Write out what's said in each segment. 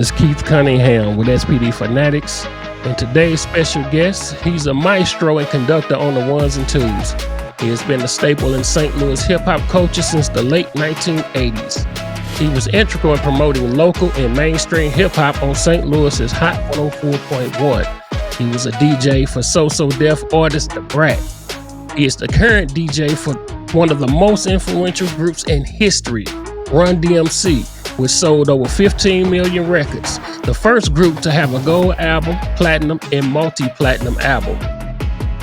It's Keith Cunningham with SPD Fanatics, and today's special guest, he's a maestro and conductor on the ones and twos. He has been a staple in St. Louis hip-hop culture since the late 1980s. He was integral in promoting local and mainstream hip-hop on St. Louis's Hot 104.1. He was a DJ for So Def artist The Brat. He is the current DJ for one of the most influential groups in history, RUN DMC, which sold over 15 million records. The first group to have a gold album, platinum, and multi-platinum album.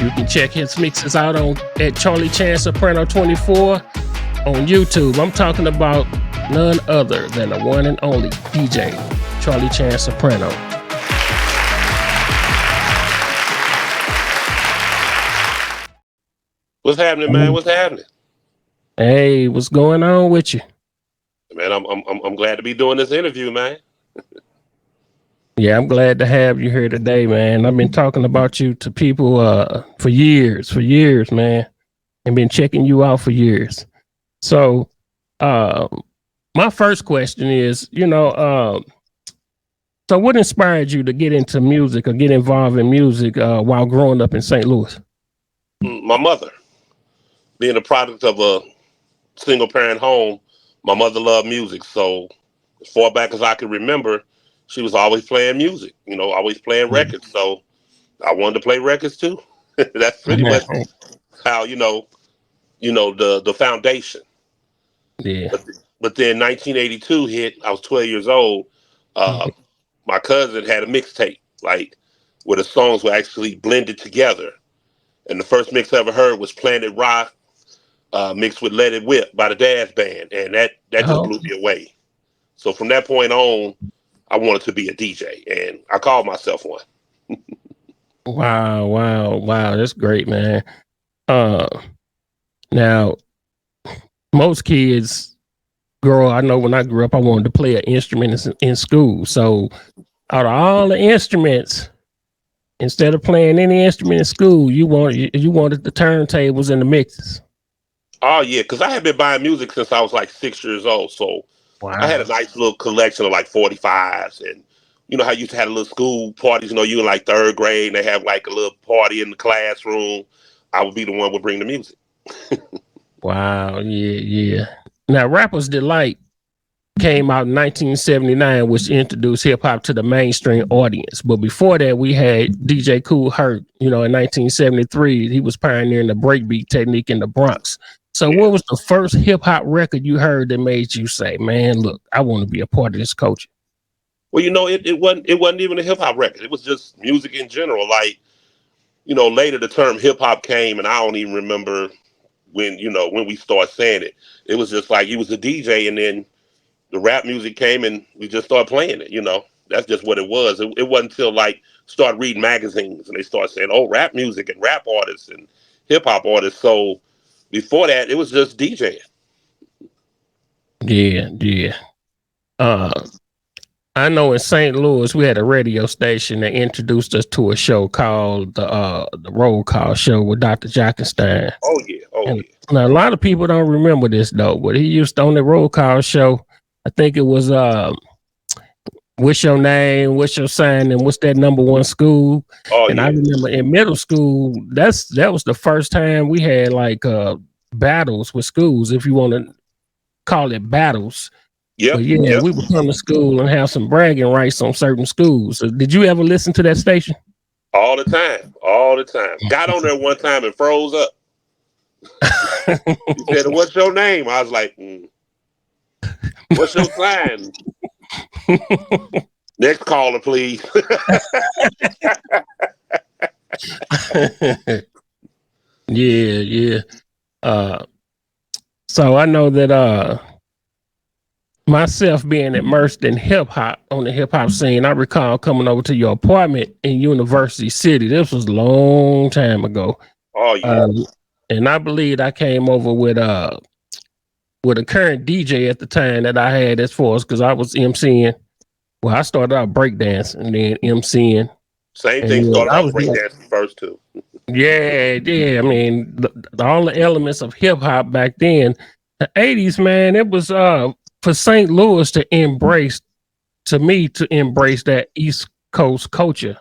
You can check his mixes out at Charlie Chan Soprano 24 on YouTube. I'm talking about none other than the one and only DJ, Charlie Chan Soprano. What's happening, man? What's happening? Hey, what's going on with you? Man, I'm glad to be doing this interview, man. Yeah, I'm glad to have you here today, man. I've been talking about you to people for years, man, and been checking you out for years. So, my first question is, so what inspired you to get into music or get involved in music while growing up in St. Louis? My mother, being a product of a single parent home, my mother loved music. So as far back as I can remember, she was always playing music, always playing records. So I wanted to play records too. That's pretty much how, the foundation. Yeah. But then 1982 hit, I was 12 years old. My cousin had a mixtape, where the songs were actually blended together. And the first mix I ever heard was Planet Rock, mixed with Let It Whip by the Dash Band. And that just blew me away. So from that point on, I wanted to be a DJ, and I called myself one. Wow. That's great, man. Now, most kids I know when I grew up, I wanted to play an instrument in school. So out of all the instruments, instead of playing any instrument in school, you wanted the turntables and the mixes. Oh, yeah, because I had been buying music since I was like 6 years old. So I had a nice little collection of like 45s. And you know how you used to have little school parties, you in like third grade, and they have like a little party in the classroom. I would be the one who would bring the music. Wow, yeah. Now, Rapper's Delight came out in 1979, which introduced hip-hop to the mainstream audience. But before that, we had DJ Kool Herc, in 1973. He was pioneering the breakbeat technique in the Bronx. So what was the first hip-hop record you heard that made you say, man, look, I want to be a part of this culture? Well, it wasn't even a hip-hop record. It was just music in general. Later the term hip-hop came, and I don't even remember when we started saying it. It was just like he was a DJ, and then the rap music came, and we just started playing it. That's just what it was. It wasn't until started reading magazines, and they started saying, oh, rap music and rap artists and hip-hop artists. So before that, it was just DJing. Yeah. I know in St. Louis, we had a radio station that introduced us to a show called the Roll Call Show with Dr. Jockenstein. Oh, yeah. Now, a lot of people don't remember this, though, but he used to, on the Roll Call Show, I think it was, what's your name, what's your sign, and what's that number one school? Oh, and yeah. I remember in middle school, that was the first time we had battles with schools, if you want to call it battles. Yep. We would come to school and have some bragging rights on certain schools. So did you ever listen to that station? All the time. Got on there one time and froze up. He said, what's your name? I was like, what's your sign? Next caller, please. Yeah. So I know that myself being immersed in hip hop on the hip hop scene, I recall coming over to your apartment in University City. This was a long time ago. Oh, yeah. And I believe I came over with a current DJ at the time that I had as far as, because I was MCing. Well, I started out breakdancing and then MCing. Same thing. Started out breakdancing first too. Yeah. I mean, all the elements of hip hop back then, the 80s, man, it was for St. Louis to embrace to me to embrace that East Coast culture.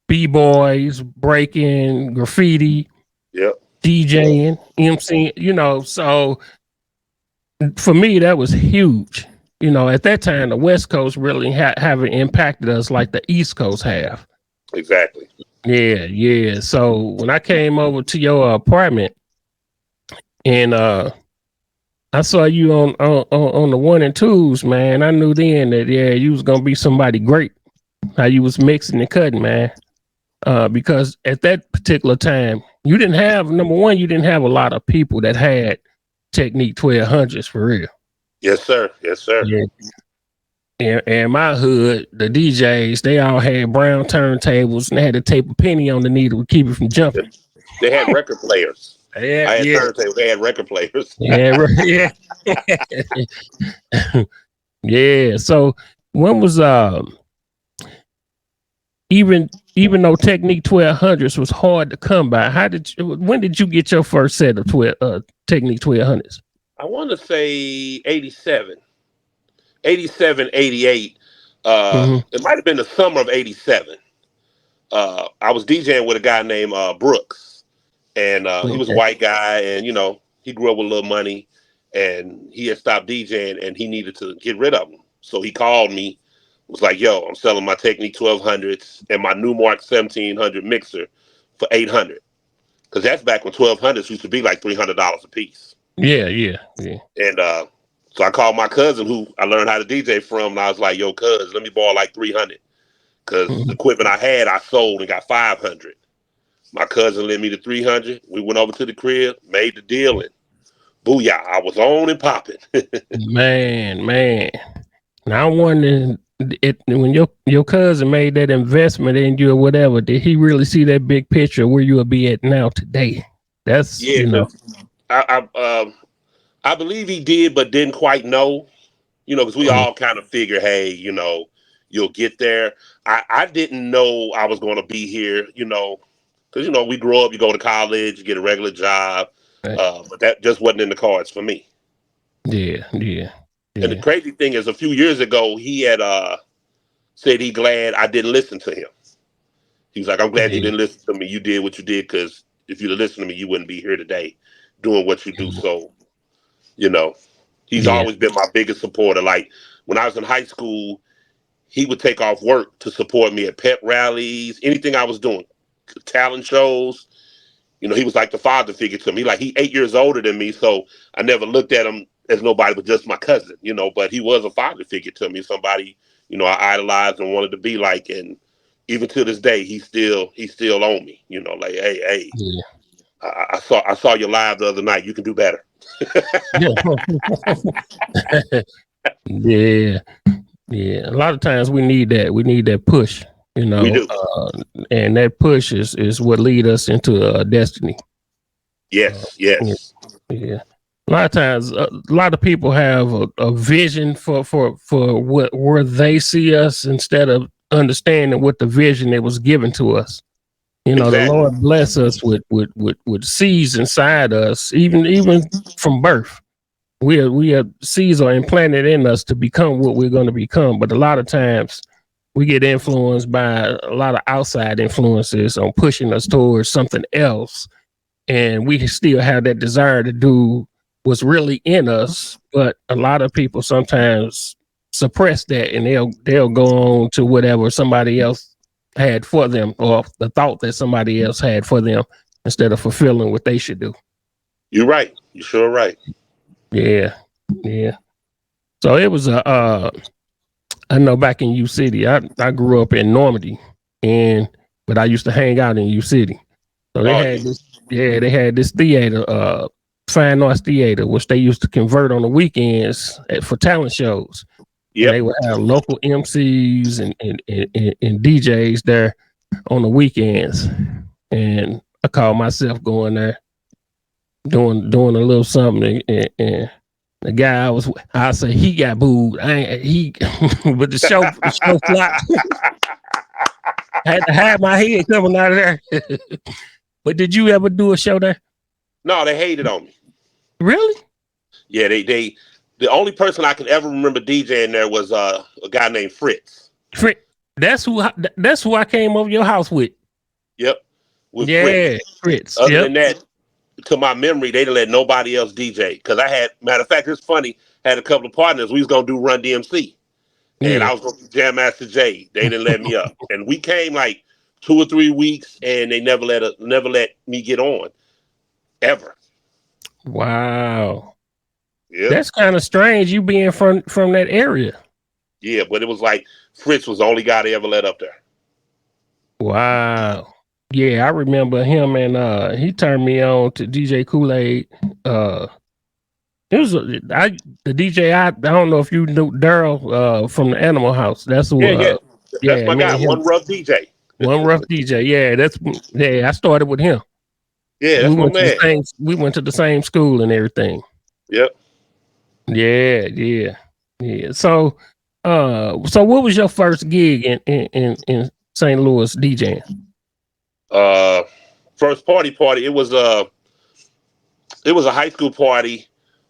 B-boys, breaking, graffiti, Yep. DJing, MC, so for me that was huge. At that time the West Coast really haven't impacted us like the East Coast have. Exactly. Yeah. So when I came over to your apartment and I saw you on the 1 and 2s, man, I knew then that you was gonna be somebody great. How you was mixing and cutting, man. Because at that particular time, you didn't have a lot of people that had Technique 1200s for real. Yes, sir. Yes, sir. Yeah. And my hood, the DJs, they all had brown turntables and they had to tape a penny on the needle to keep it from jumping. They had record players. Yeah, I had turntables. They had record players. yeah. Yeah. So when was even though Technique 1200s was hard to come by, when did you get your first set of Technique 1200s? I want to say 87, 88. It might have been the summer of 87. I was DJing with a guy named Brooks, and he was a white guy, and he grew up with a little money, and he had stopped DJing, and he needed to get rid of them. So he called me, was like, "Yo, I'm selling my Technique 1200s and my Newmark 1700 mixer for $800, because that's back when 1200s used to be like $300 a piece." Yeah. And so I called my cousin, who I learned how to DJ from, and I was like, "Yo, cuz, let me borrow like 300, because the equipment I had, I sold and got 500. My cousin lent me the 300. We went over to the crib, made the deal, and booyah, I was on and popping. Man. Now I'm wondering, when your cousin made that investment in you or whatever, did he really see that big picture where you will be at now today? That's I believe he did, but didn't quite know. Because we all kind of figure, hey, you'll get there. I didn't know I was going to be here. Because we grow up, you go to college, you get a regular job, right. But that just wasn't in the cards for me. Yeah. And the crazy thing is, a few years ago, he had said he glad I didn't listen to him. He was like, "I'm glad you didn't listen to me. You did what you did, because if you'd have listened to me, you wouldn't be here today doing what you do." So, he's always been my biggest supporter. Like when I was in high school, he would take off work to support me at pep rallies, anything I was doing, talent shows. He was like the father figure to me. Like, he 8 years older than me, so I never looked at him as nobody but just my cousin, but he was a father figure to me, somebody, I idolized and wanted to be like. And even to this day, he's still on me, like, hey, I saw you live the other night. You can do better. Yeah. A lot of times we need that. We need that push. We do. And that push is what lead us into destiny. Yes. Yeah. A lot of times, a lot of people have a vision for where they see us, instead of understanding what the vision that was given to us. Exactly. The Lord bless us with seeds inside us, even from birth. We have seeds are implanted in us to become what we're going to become. But a lot of times we get influenced by a lot of outside influences on pushing us towards something else. And we still have that desire to do what's really in us. But a lot of people sometimes suppress that, and they'll go on to whatever somebody else had for them, or the thought that somebody else had for them, instead of fulfilling what they should do. You're right. You're sure right. Yeah. So it was I know back in U City, I grew up in Normandy, but I used to hang out in U City. So they had this theater, Fine Arts Theater, which they used to convert on the weekends for talent shows. Yeah, they would have local MCs and DJs there on the weekends, and I called myself going there, doing a little something, and the guy I say he got booed. But the show flopped. I had to hide my head coming out of there. But did you ever do a show there? No, they hated on me. Really? Yeah, they The only person I can ever remember DJing there was a guy named Fritz. That's who I came over your house with. Yep, with Yeah, Fritz. Other Yep. than that, to my memory, they didn't let nobody else DJ. Because I had, matter of fact, it's funny, had a couple of partners. We was gonna do Run DMC, and Yeah. I was gonna do Jam Master Jay. They didn't let me up, and we came like 2 or 3 weeks, and they never let me get on ever. Wow. Yeah, That's kind of strange. You being from that area. yeah, but it was like Fritz was the only guy they ever let up there. Wow. Yeah, I remember him, and he turned me on to DJ Kool-Aid. It was the DJ. I don't know if you knew Daryl from the Animal House. That's who. Yeah. That's Yeah, my me guy, and him. One Rough DJ. One Rough DJ. Yeah. I started with him. Yeah, that's my man. We went to the same school and everything. Yep. Yeah. So what was your first gig in St. Louis DJing? First party. It was a high school party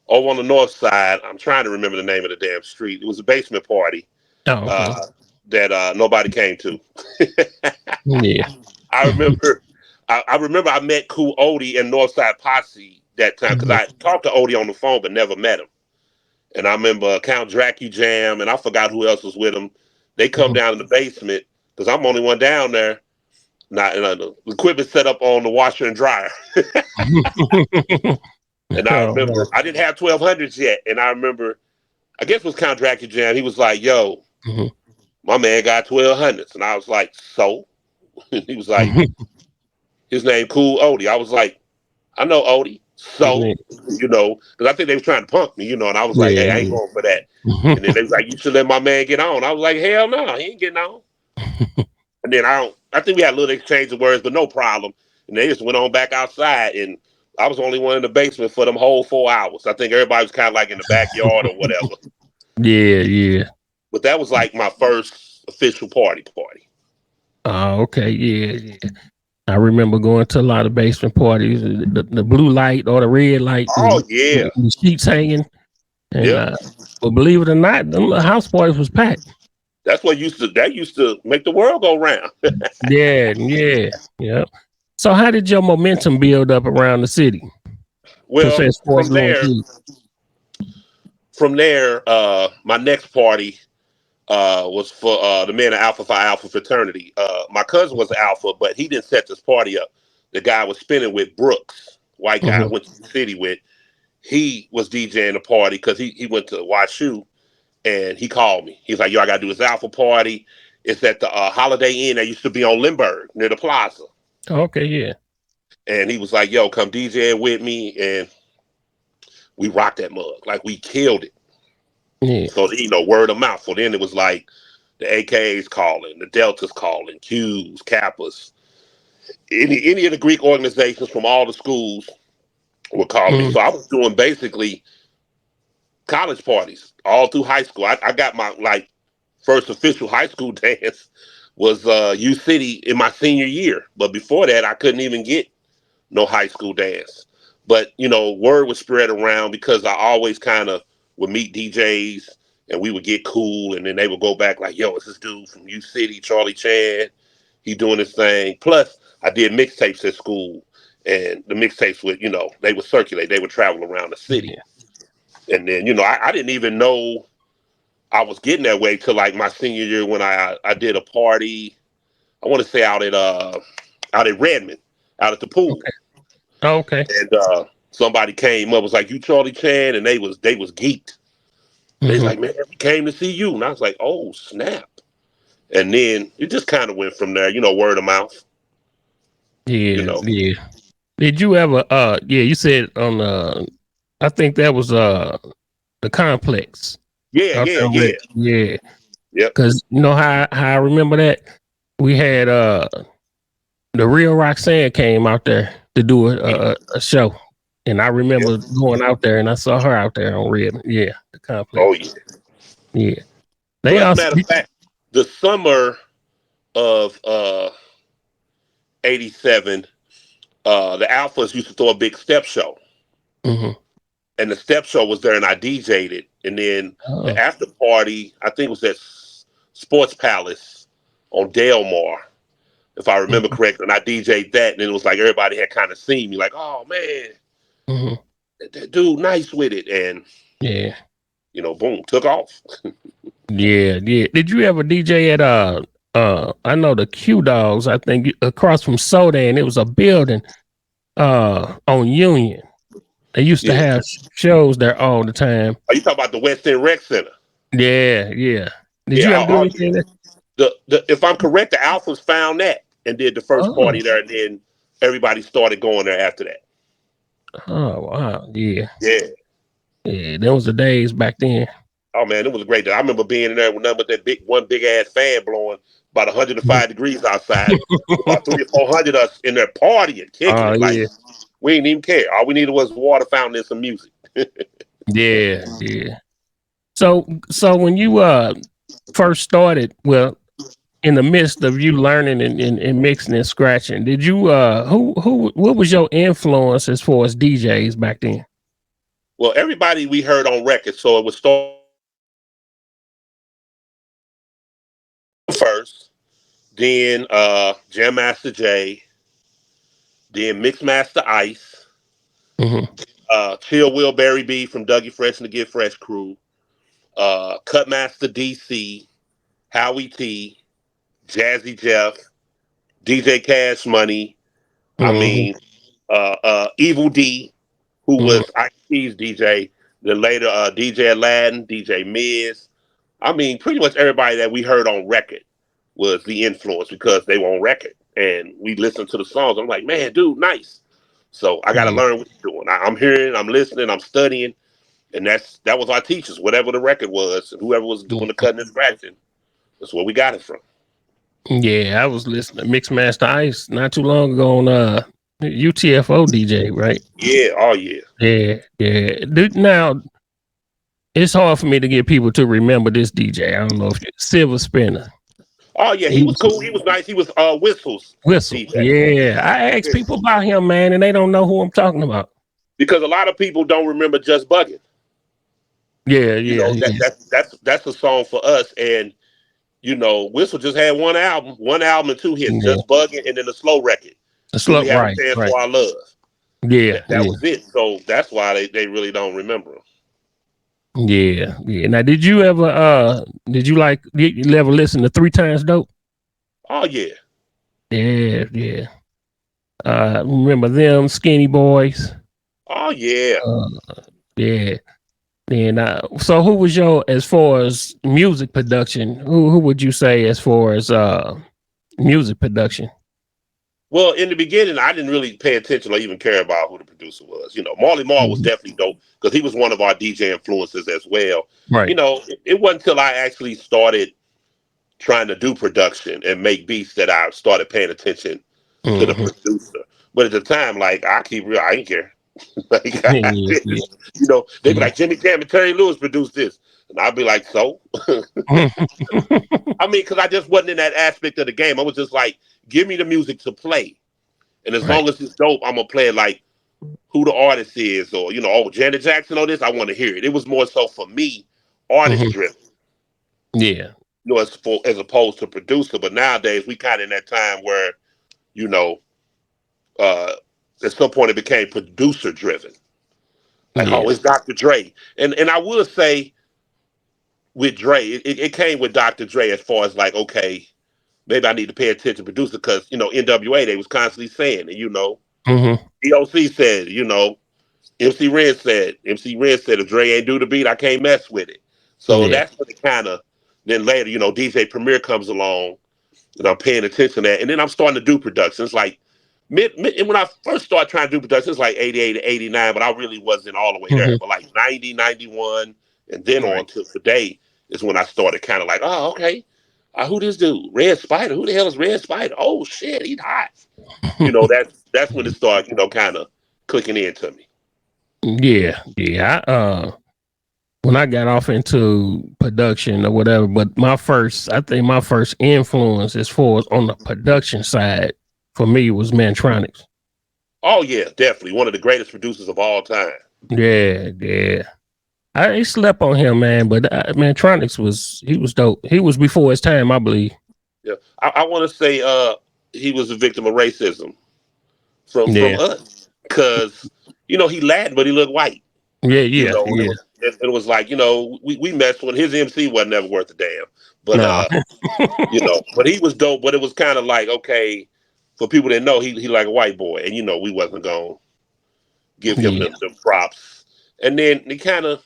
over on the north side. I'm trying to remember the name of the damn street. It was a basement party. Oh, okay. That nobody came to. Yeah. I remember I met Cool Odie and Northside Posse that time because I talked to Odie on the phone but never met him. And I remember Count Dracu Jam and I forgot who else was with him. They come down in the basement because I'm the only one down there. The equipment set up on the washer and dryer. And I remember I didn't have 1200s yet. And I remember, I guess it was Count Dracu Jam. He was like, yo, my man got 1200s. And I was like, so? He was like, his name Cool Odie. I was like, I know Odie. So, because I think they was trying to punk me, and I was like, hey, I ain't going for that. And then they was like, you should let my man get on. I was like, hell no, he ain't getting on. And then I think we had a little exchange of words, but no problem. And they just went on back outside, and I was the only one in the basement for them whole 4 hours. I think everybody was kind of like in the backyard or whatever. Yeah. But that was like my first official party. Oh, okay, yeah. I remember going to a lot of basement parties, the blue light or the red light. Oh, yeah. The sheets hanging. And but believe it or not, the house parties was packed. That's what used to make the world go round. Yeah. So how did your momentum build up around the city? Well, from there, my next party was for the men of Alpha Phi Alpha fraternity. My cousin was Alpha, but he didn't set this party up. The guy was spinning with Brooks, white guy I went to the city with. He was DJing the party because he went to WashU, and he called me. He's like, yo, I got to do this Alpha party. It's at the Holiday Inn that used to be on Lindbergh near the plaza. Okay, yeah. And he was like, yo, come DJ with me. And we rocked that mug. Like, we killed it. Yeah. So, word of mouth. So then it was like the AKAs calling, the Deltas calling, Qs, Kappas. Any of the Greek organizations from all the schools were calling me. So I was doing basically college parties all through high school. I got my first official high school dance was U City in my senior year. But before that, I couldn't even get no high school dance. But, word was spread around because I always kind of would meet DJs and we would get cool. And then they would go back like, yo, it's this dude from U City, Charlie Chan. He doing his thing. Plus, I did mixtapes at school. And the mixtapes would, they would circulate. They would travel around the city. Yeah. And then, I didn't even know I was getting that way till like my senior year when I did a party. I want to say out at Redmond, out at the pool. Okay. And somebody came up, was like, "You Charlie Chan," and they was geeked. They was like, "Man, we came to see you," and I was like, "Oh snap!" And then it just kind of went from there, word of mouth. Yeah. Did you ever? You said on I think that was the complex. Yeah. Yep. Because how I remember that we had the real Roxanne came out there to do a show, and I remember going out there and I saw her out there on Red. Yeah, the complex. Oh yeah. As a matter of fact, the summer of '87, the Alphas used to throw a big step show. And the step show was there, and I DJ'd it. and then the Oh. after party, I think it was at Sports Palace on Delmar, if I remember Mhm. correctly. And I DJ'd that, and it was like everybody had kind of seen me, like, oh man, Mhm. that dude nice with it, and Yeah. boom, took off. Yeah. Yeah. Did you ever DJ at I know the Q Dogs, I think across from Soda, and it was a building on Union. They used to Yeah. have shows there all the time. Are you talking about the West End Rec Center? Yeah, yeah. Did you Yeah. ever do Yeah. anything there? The if I'm correct, the Alphas found that and did the first Oh, party there, and then everybody started going there after that. oh wow. Yeah. Yeah. Yeah. That was the days back then. Oh man, it was a great day. I remember being in there with nothing but that big ass fan blowing about 105 degrees outside. About 300 or 400 of us in there partying, kicking Oh it. Like yeah. we didn't even care. All we needed was water fountain and some music. Yeah, yeah. So when you first started, well, in the midst of you learning and mixing and scratching, did you what was your influence as far as DJs back then? Well, everybody we heard on record, so it was start first, then Jam Master Jay, then Mixmaster Ice, Hmm. Chill Will Barry B from Dougie Fresh and the Get Fresh crew, Cutmaster DC, Howie T, Jazzy Jeff, DJ Cash Money. I Hmm. mean, Evil D, who Hmm. was Ice-T's DJ. Then later, DJ Aladdin, DJ Miz. I mean, pretty much everybody that we heard on record was the influence because they were on record and we listened to the songs. I'm like, man, dude, nice. So I got to Yeah. learn what you're doing. I'm hearing, I'm listening, I'm studying, and that was our teachers. Whatever the record was, and whoever was doing the Mhm. cutting and scratching, that's where we got it from. Yeah, I was listening to Mixmaster Ice not too long ago on UTFO DJ, right? Yeah, oh yeah. Yeah, yeah. Now it's hard for me to get people to remember this DJ. I don't know if you Silver Spinner. Oh yeah, he He was was cool. He was nice. He was Whistles Whistle. DJ. Yeah. I ask Yeah. people about him, man, and they don't know who I'm talking about. Because a lot of people don't remember Just Bugging. Yeah, You yeah, know that yeah. that's a song for us. And Whistle just had one album and two hits, Yeah. Just Bugging, and then the slow record. The Do we slow, have a right, chance right. for our love? Yeah, That yeah. was it. So that's why they really don't remember him. Yeah, yeah. Now did you ever listen to Three Times Dope? Oh yeah, Yeah, yeah. Remember them Skinny Boys? oh yeah. Uh, yeah. And so who was your as far as music production? Who would you say as far as music production? Well, in the beginning, I didn't really pay attention or even care about who the producer was. Marley Marl was Mhm. definitely dope because he was one of our DJ influences as well. Right. It wasn't until I actually started trying to do production and make beats that I started paying attention to the Hmm. producer. But at the time, like I keep real, I ain't care. Like I Yeah, yeah, just, they'd be like Jimmy Jam and Terry Lewis produced this, and I'd be like, so. yeah. I mean, because I just wasn't in that aspect of the game. I was just like, give me the music to play, and as Right. long as it's dope, I'm gonna play it like who the artist is, or oh, Janet Jackson or this. I want to hear it. It was more so for me, artist Hmm. driven. Yeah. As opposed to producer. But nowadays we kind of in that time where you know, uh, at some point it became producer driven. Like, Yeah. oh, it's Dr. Dre, and I will say with Dre, it came with Dr. Dre as far as like, okay, maybe I need to pay attention to producer because NWA they was constantly saying it. Hmm. DOC said, MC Ren said if Dre ain't do the beat, I can't mess with it. So Yeah. that's what it kind of. Then later, DJ Premier comes along, and I'm paying attention to that, and then I'm starting to do productions like and when I first started trying to do productions, like 88 to 89, but I really wasn't all the way there. Hmm. But like 90, 91, and then Right. on to today is when I started kind of like, oh, okay. Who this dude? Red Spider. Who the hell is Red Spider? Oh shit, he's hot. That's when it started, kind of clicking into me. Yeah. Yeah. When I got off into production or whatever, but I think my first influence as far as on the production side for me was Mantronics. Oh yeah, definitely one of the greatest producers of all time. Yeah, yeah. I slept on him, man. But Mantronics he was dope. He was before his time, I believe. Yeah, I want to say he was a victim of racism from Yeah, us because he Latin but he looked white. yeah, You yeah, know, and yeah. it was like we messed with his MC wasn't never worth a damn, but No. but he was dope. But it was kind of like okay for people that know he like a white boy, and we wasn't gonna give him Yeah. them props. And then he kind of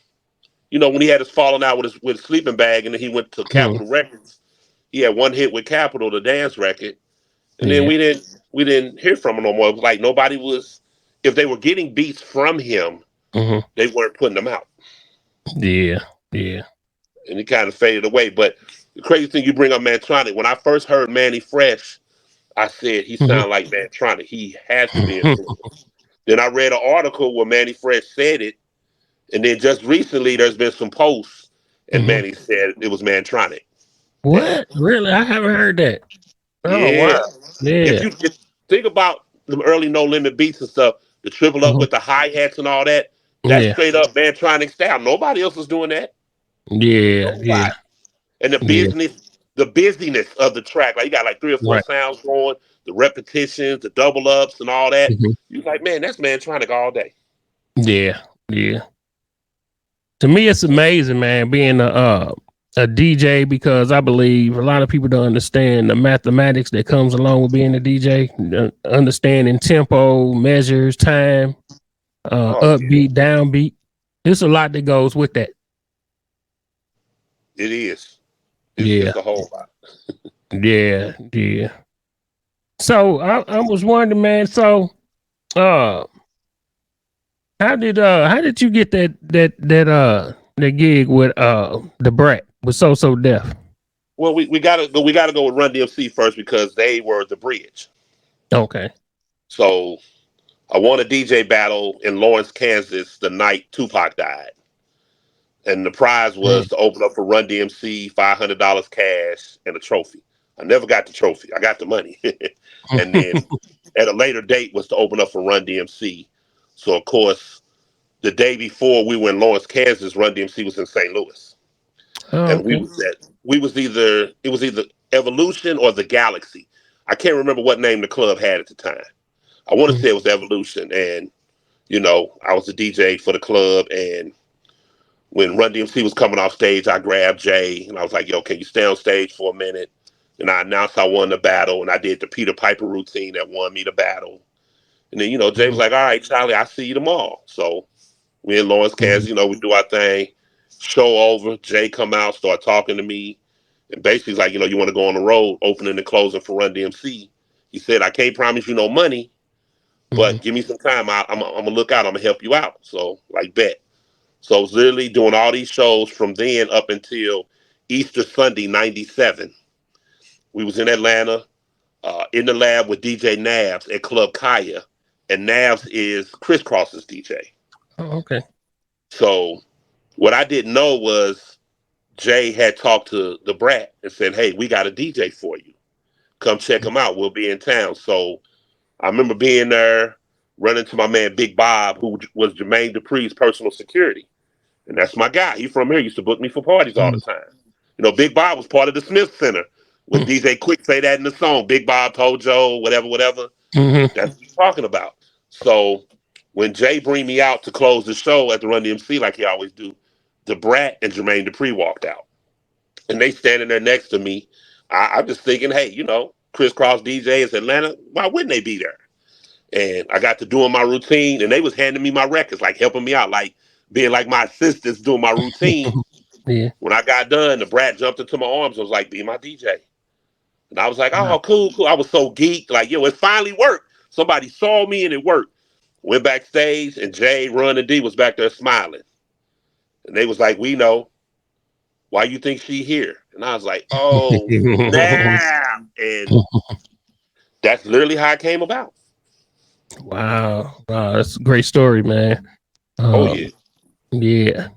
when he had his falling out with his sleeping bag, and then he went to Hmm. Capitol Records. He had one hit with Capitol, the dance record, and then Yeah. we didn't hear from him no more. It was like nobody was. If they were getting beats from him, Hmm. they weren't putting them out, Yeah. Yeah. and he kind of faded away. But the crazy thing you bring up Mantronic. When I first heard Manny Fresh, I said he Hmm. sounded like Mantronic. He has to be influenced. Then I read an article where Manny Fresh said it, and then just recently there's been some posts, and Hmm. Manny said it was Mantronic. That What? Really? I haven't heard that. Oh yeah. wow. If Yeah. you think about the early No Limit beats and stuff, the triple up Hmm. with the hi hats and all that, that's Yeah. straight up Mantronic style. Nobody else is doing that. Yeah. Yeah. Nobody. And Yeah. the busyness of the track, like you got like three or four Right. sounds going, the repetitions, the double ups, and all that. Hmm. You're like, man, that's Mantronic all day. Yeah. Yeah. To me, it's amazing, man, being a DJ, because I believe a lot of people don't understand the mathematics that comes along with being a DJ, understanding tempo, measures, time, Oh yeah, upbeat, downbeat. There's a lot that goes with that. it is. It's Yeah, a whole lot. yeah, yeah. So I was wondering, man. So uh, how did you get that gig with the Brat with So Def? Well, we gotta go with Run DMC first because they were the bridge. Okay. So I won a DJ battle in Lawrence, Kansas, the night Tupac died, and the prize was Mm. to open up for Run DMC, $500 cash and a trophy. I never got the trophy. I got the money, and then at a later date was to open up for Run DMC. So of course, the day before we were in Lawrence, Kansas, Run DMC was in St. Louis, Oh, and we okay. was at we was either it was either Evolution or the Galaxy. I can't remember what name the club had at the time. I want to Mhm. say it was Evolution, and I was the DJ for the club, and when Run DMC was coming off stage, I grabbed Jay and I was like, "Yo, can you stay on stage for a minute?" And I announced I won the battle, and I did the Peter Piper routine that won me the battle. And then Jay was Mhm. like, "All right, Charlie, I see you tomorrow." So we in Lawrence, Mhm. Kansas, we do our thing. Show over, Jay come out, start talking to me, and basically he's like, you want to go on the road, opening and closing for Run DMC. He said, "I can't promise you no money, Mhm. but give me some time. I'm gonna look out. I'm gonna help you out." So like bet. So I was literally doing all these shows from then up until Easter Sunday '97. We was in Atlanta, in the lab with DJ Nabs at Club Kaya, and Nabs is Crisscross's DJ. Oh, okay. So what I didn't know was Jay had talked to the Brat and said, "Hey, we got a DJ for you. Come check him out. We'll be in town." So I remember being there, running to my man Big Bob, who was Jermaine Dupri's personal security. And that's my guy. He from here. Used to book me for parties all the Mhm. time. Big Bob was part of the Smith Center. When DJ Quick say that in the song, Big Bob told Joe, whatever, whatever. Mhm. That's what he's talking about. So when Jay bring me out to close the show at the Run DMC, like he always do, the Brat and Jermaine Dupri walked out, and they standing there next to me. I'm just thinking, hey, Crisscross DJs Atlanta, why wouldn't they be there? And I got to doing my routine, and they was handing me my records, like helping me out, like being like my assistants doing my routine. Yeah. When I got done, the Brat jumped into my arms and was like, "Be my DJ." And I was like, Wow. "Oh, cool, cool." I was so geeked, like, yo, it finally worked. Somebody saw me and it worked. Went backstage, and Jay, Run, and D was back there smiling. And they was like, "We know. Why you think she here?" And I was like, "Oh, snap." And that's literally how it came about. Wow. Wow. That's a great story, man. Oh, yeah. Yeah.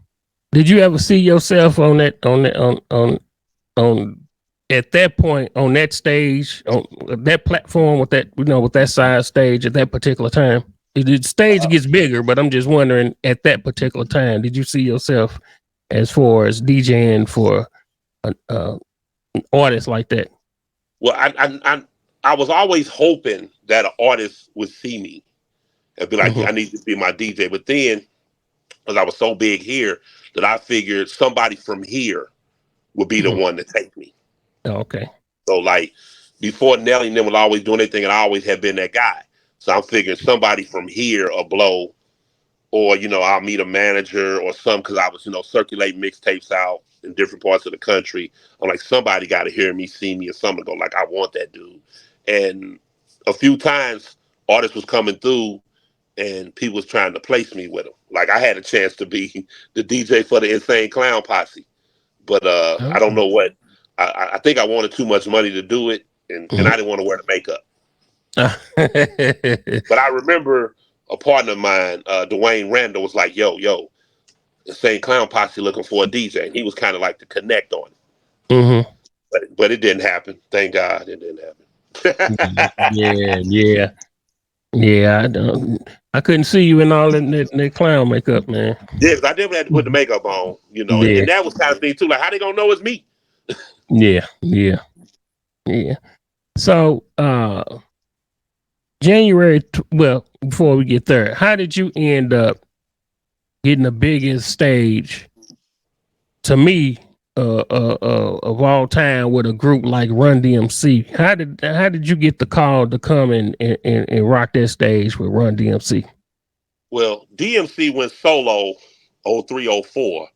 Did you ever see yourself on at that point on that stage on that platform with that with that size stage at that particular time? The stage gets bigger, but I'm just wondering at that particular time, did you see yourself as far as DJing for an artist like that? Well, I was always hoping that an artist would see me and be like, Mm-hmm. I need to be my DJ. But then, because I was so big here, that I figured somebody from here would be the Mm-hmm. one to take me. Okay. So like before Nelly and them would always do anything, and I always have been that guy. So I'm figuring somebody from here will blow, or I'll meet a manager or some because I was circulating mixtapes out in different parts of the country. I'm like, somebody got to hear me, see me, or something go like, I want that dude. And a few times artists was coming through and people was trying to place me with them. Like I had a chance to be the DJ for the Insane Clown Posse, but I don't Okay. know what. I think I wanted too much money to do it, and I didn't want to wear the makeup. But I remember a partner of mine, Dwayne Randall, was like, yo, Insane Clown Posse looking for a DJ. And he was kind of like the connect on it. Mm-hmm. But it didn't happen. Thank God it didn't happen. Yeah, yeah, yeah. I couldn't see you in all that clown makeup, man. Yeah, because I definitely had to put the makeup on, Yeah, and that was kind of thing too. Like, how they gonna know it's me? yeah, yeah, yeah. So, January. Well, before we get there, how did you end up getting the biggest stage? To me, of all time, with a group like Run DMC. How did you get the call to come and rock that stage with Run DMC? Well, DMC went solo 03, 04.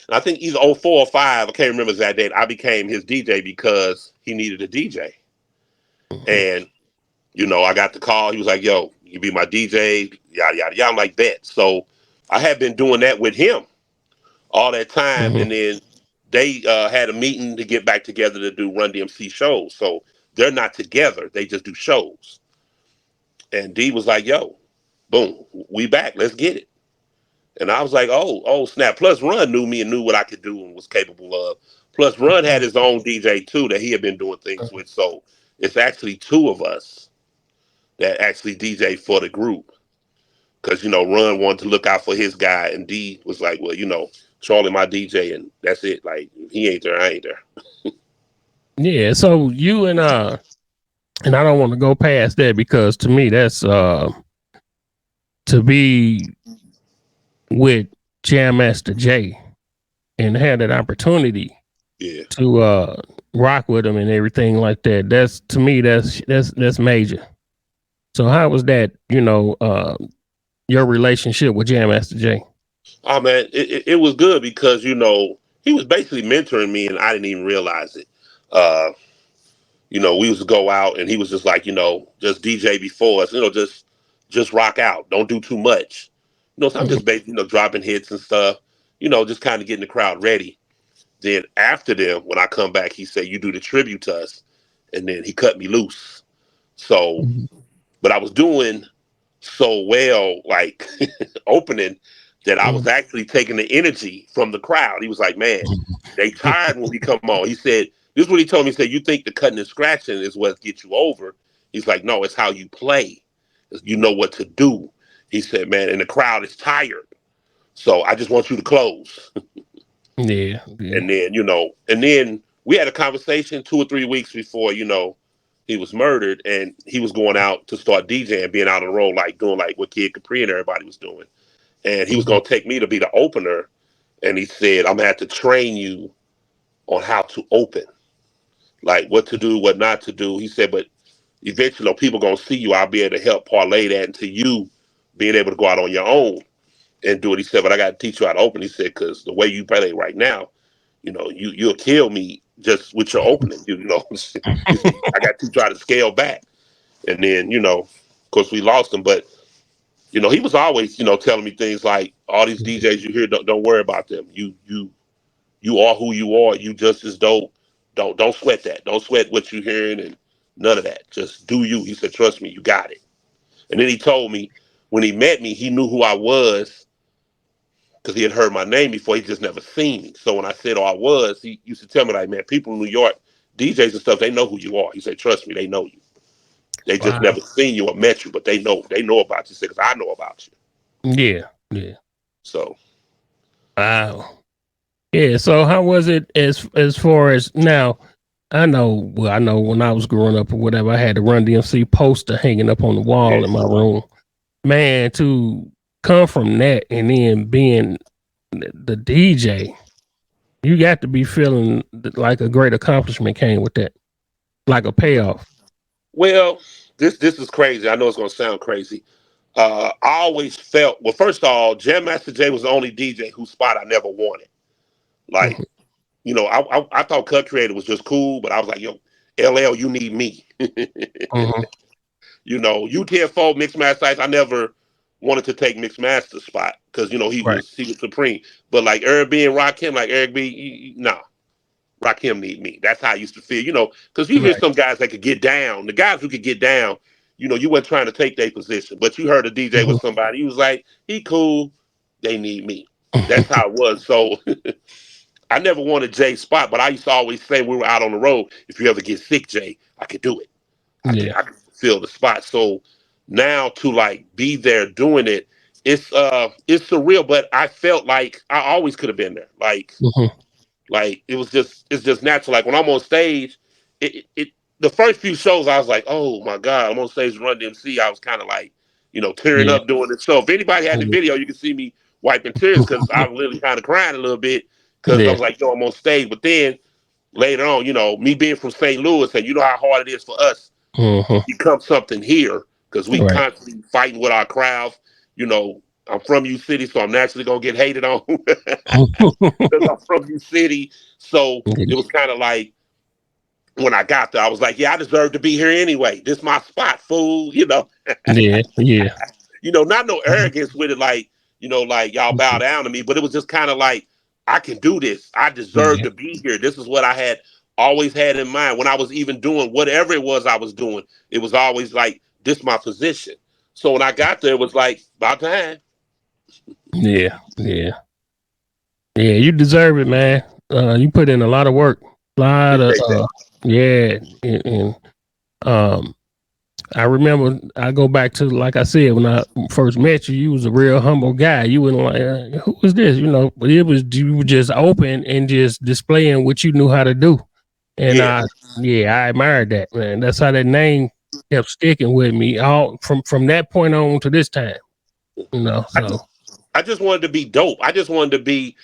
And I think either 04 or 05, I can't remember that date. I became his DJ because he needed a DJ. And I got the call. He was like, yo, you be my DJ, yada, yada, yada. I'm like, bet. So I had been doing that with him all that time. Mm-hmm. And then they had a meeting to get back together to do Run DMC shows. So they're not together. They just do shows. And D was like, yo, boom, we back. Let's get it. And I was like, oh, snap. Plus Run knew me and knew what I could do and was capable of. Plus Run had his own DJ too that he had been doing things with. So it's actually two of us that actually DJ for the group. Because, Run wanted to look out for his guy, and D was like, well, Charlie, my DJ, and that's it. Like, he ain't there, I ain't there. Yeah. So you and I don't want to go past that because to me that's to be with Jam Master Jay and have that opportunity Yeah. to rock with him and everything like that. That's to me that's major. So how was that, your relationship with Jam Master Jay? Oh, man, it was good because, he was basically mentoring me, and I didn't even realize it. Uh, we used to go out, and he was just like, just DJ before us, just rock out. Don't do too much. So I'm Mhm. just basically, dropping hits and stuff, just kind of getting the crowd ready. Then after them, when I come back, he said, you do the tribute to us. And then he cut me loose. So, but I was doing so well, like opening, that I was actually taking the energy from the crowd. He was like, man, they tired when we come on. He said, this is what he told me. He said, you think the cutting and scratching is what gets you over. He's like, no, it's how you play. You know what to do. He said, man, and the crowd is tired. So I just want you to close. Yeah, yeah. And then we had a conversation 2 or 3 weeks before, he was murdered, and he was going out to start DJing, being out on the road, like doing like what Kid Capri and everybody was doing. And he was Mhm. going to take me to be the opener. And he said, I'm going to have to train you on how to open, like what to do, what not to do. He said, but eventually, people going to see you. I'll be able to help parlay that into you being able to go out on your own and do it. He said, but I got to teach you how to open. He said, because the way you play right now, you'll kill me just with your opening. He said, I got to try to scale back. And then, of course, we lost him. But, he was always, telling me things like, all these DJs you hear, don't worry about them. You are who you are. You just as dope. Don't sweat that. Don't sweat what you're hearing and none of that. Just do you. He said, trust me, you got it. And then he told me when he met me, he knew who I was because he had heard my name before. He just never seen me. So when I said, I was, he used to tell me like, man, people in New York, DJs and stuff, they know who you are. He said, trust me, they know you. They just Wow. never seen you or met you, but they know about you because I know about you. Yeah. Yeah. So Wow. Yeah. So how was it as far as now? I know. Well, I know when I was growing up or whatever, I had the Run DMC poster hanging up on the wall in my yes. room. Man, to come from that and then being the DJ, you got to be feeling like a great accomplishment came with that, like a payoff. Well, this is crazy. I know it's gonna sound crazy. I always felt well. First of all, Jam Master Jay was the only DJ whose spot I never wanted. Like, Mhm. I thought Cut Creator was just cool, but I was like, yo, LL, you need me. Mhm. UTFO mixed master sites. I never wanted to take mixed master spot because Right. he was supreme. But like Eric B and Rakim, like Eric B, nah, Rakim need me. That's how I used to feel. Because you hear Right. some guys that could get down. The guys who could get down, you weren't trying to take their position, but you heard a DJ with Mhm. somebody. He was like, he cool. They need me. That's how it was. So I never wanted Jay's spot, but I used to always say when we were out on the road, if you ever get sick, Jay, I could do it. Yeah. I can fill the spot. So now to like be there doing it, it's surreal. But I felt like I always could have been there. Mhm. Like it's just natural. Like when I'm on stage, it the first few shows I was like, oh my god, I'm on stage with Run DMC. I was kind of like, tearing Yeah. up doing it. So if anybody had the Mhm. video, you can see me wiping tears because I was literally kind of crying a little bit because I Yeah. was like, yo, I'm on stage. But then later on, me being from St. Louis, and you know how hard it is for us Mhm. become something here because we Right. constantly fighting with our crowds. I'm from U City, so I'm naturally gonna get hated on because I'm from U City. So it was kind of like when I got there, I was like, yeah, I deserve to be here anyway. This is my spot, fool. Yeah. Yeah. Not no arrogance with it, like y'all bow down to me, but it was just kind of like I can do this. I deserve Yeah. to be here. This is what I had always had in mind when I was even doing whatever it was I was doing. It was always like this my position. So when I got there, it was like about time. Yeah. Yeah. Yeah. You deserve it, man. You put in a lot of work. A lot of Appreciate that. yeah. And um I remember I go back to like I said when I first met you, you was a real humble guy. You wouldn't like who was this, but it was you were just open and just displaying what you knew how to do. And Yeah. I admired that, man. That's how that name kept sticking with me all from that point on to this time. I just So I just wanted to be dope. I wanted to be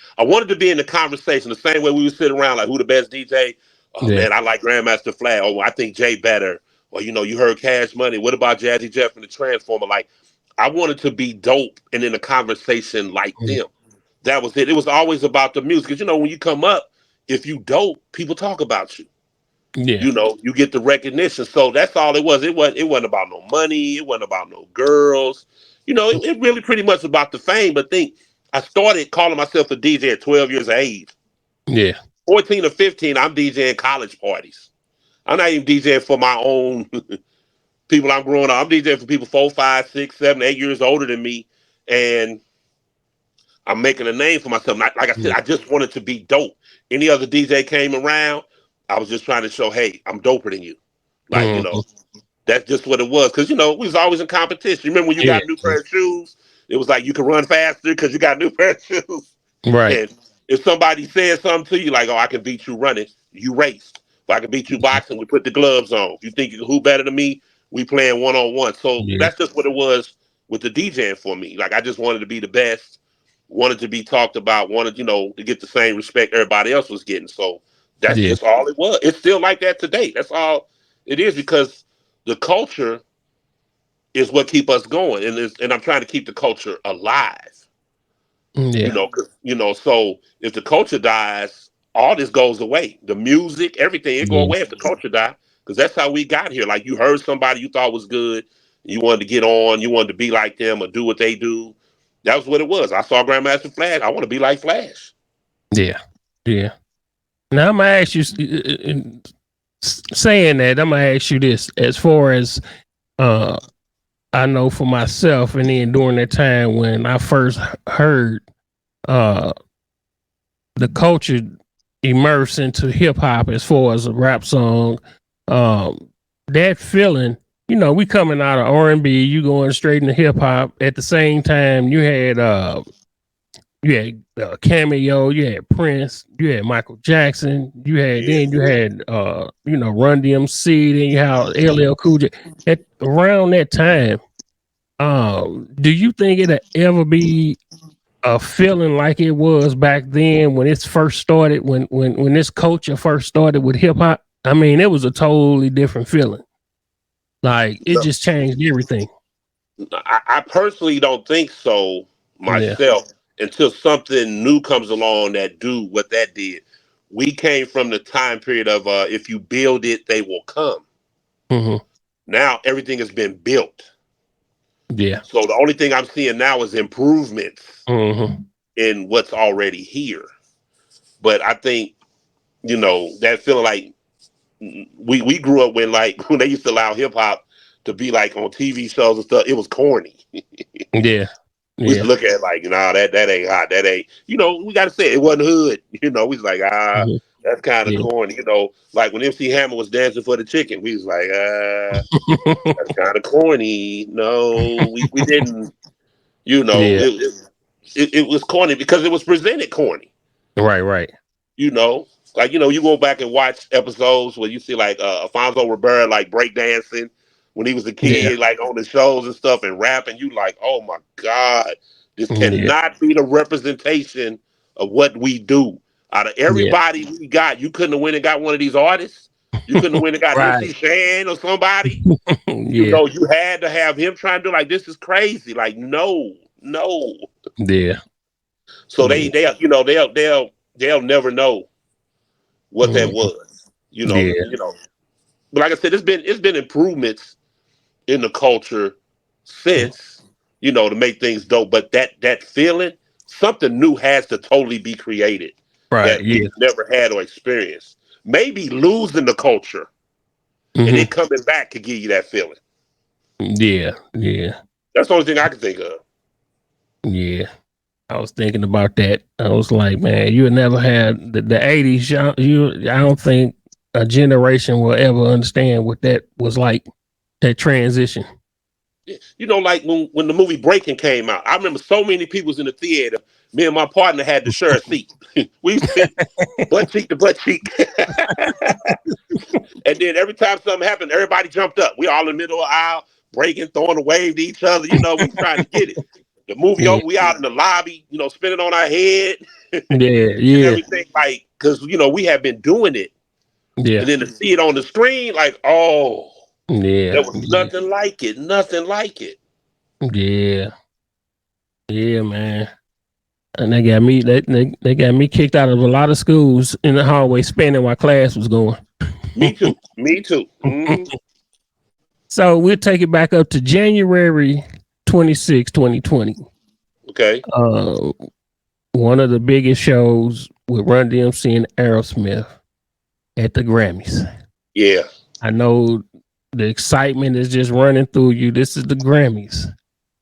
in the conversation the same way we would sit around like who the best DJ. Oh yeah, man, I like Grandmaster Flash. Oh, I think Jay better. Or you heard Cash Money. What about Jazzy Jeff and the Transformer? Like I wanted to be dope and in a conversation like mm, them. That was it. It was always about the music. Because when you come up, if you dope, people talk about you. yeah, You get the recognition. So that's all it was. It wasn't about no money. It wasn't about no girls. It really pretty much about the fame. But think, I started calling myself a DJ at 12 years of age. yeah, 14 or 15, I'm DJing college parties. I'm not even DJing for my own people I'm growing up. I'm DJing for people 4, 5, 6, 7, 8 years older than me. And I'm making a name for myself. Like I said, yeah. I just wanted to be dope. Any other DJ came around, I was just trying to show, hey, I'm doper than you. Like, Mm-hmm. that's just what it was. Because, we was always in competition. You remember when you Yeah, got a new pair of shoes? It was like you could run faster because you got a new pair of shoes. right. And if somebody said something to you, like, oh, I can beat you running, you raced. If I can beat you boxing, we put the gloves on. If you think you can who better than me, we playing one-on-one. So Yeah, that's just what it was with the DJing for me. Like, I just wanted to be the best, wanted to be talked about, wanted, to get the same respect everybody else was getting. So that's yeah, just all it was. It's still like that today. That's all it is because the culture is what keep us going, and I'm trying to keep the culture alive. yeah, So if the culture dies, all this goes away. The music, everything, it go yeah, away if the culture die. Because that's how we got here. Like you heard somebody you thought was good, you wanted to get on, you wanted to be like them or do what they do. That was what it was. I saw Grandmaster Flash. I want to be like Flash. yeah, yeah. Now I'm gonna ask you, saying that I'm gonna ask you this: as far as uh, I know for myself, and then during that time when I first heard uh the culture immerse into hip hop as far as a rap song, um, that feeling you know, we coming out of R&B, you going straight into hip hop. At the same time, you had Cameo, you had Prince, you had Michael Jackson, you had Yeah. then you had you know, Run DMC, then you had LL Cool J. At around that time, do you think it'll ever be a feeling like it was back then when it's first started, when this culture first started with hip hop? I mean, it was a totally different feeling. Like it No, just changed everything. I personally don't think so Yeah. myself until something new comes along that do what that did. We came from the time period of if you build it, they will come. Hmm. Now everything has been built. Yeah. So the only thing I'm seeing now is improvements Hmm. in what's already here. But I think, that feeling like we grew up when like when they used to allow hip hop to be like on TV shows and stuff, it was corny. Yeah. We used to Yeah. look at it like, that ain't hot. That ain't, we got to say it wasn't hood. We was like, Hmm. that's kind of Yeah. corny. Like when MC Hammer was dancing for the chicken, we was like, that's kind of corny. No, we didn't, Yeah. it was corny because it was presented corny. Right. Right. you know, you go back and watch episodes where you see like Alfonso Ribeiro like breakdancing when he was a Yeah. kid, like on the shows and stuff and rapping. You like, oh my God, this Yeah. cannot be the representation of what we do. Out of Yeah. everybody we got, you couldn't have went and got one of these artists. You couldn't have went and got Right. MC Shan or somebody. Yeah. You had to have him trying to do like this is crazy. Like, no, no. Yeah. So Yeah. they'll never know what that Mhm. was. Yeah. But like I said, it's been improvements in the culture since, to make things dope. But that feeling, something new has to totally be created Right. that Yeah. we've never had or experienced. Maybe losing the culture and Hmm. it coming back could give you that feeling. Yeah. Yeah. That's the only thing I can think of. Yeah. I was thinking about that. I was like, man, you would never had the 80s. I don't think a generation will ever understand what that was like, that transition. Like when the movie Breaking came out, I remember so many people was in the theater. Me and my partner had to share a seat. We sit butt cheek to butt cheek. And then every time something happened, everybody jumped up. We all in the middle of the aisle, breaking, throwing a wave to each other. We trying to get it. The movie Yeah. over, we out in the lobby, spinning on our head Yeah. and Yeah. everything. Like, because, we have been doing it. Yeah. And then to see it on the screen, like, oh, Yeah. there was nothing like it. Nothing like it. Yeah. Yeah, man. And they got me kicked out of a lot of schools in the hallway spinning while class was going. Me too. Me too. Mm-hmm. So we'll take it back up to January 26, 2020. Okay. One of the biggest shows with Run DMC and Aerosmith at the Grammys. Yeah. I know the excitement is just running through you. This is the Grammys.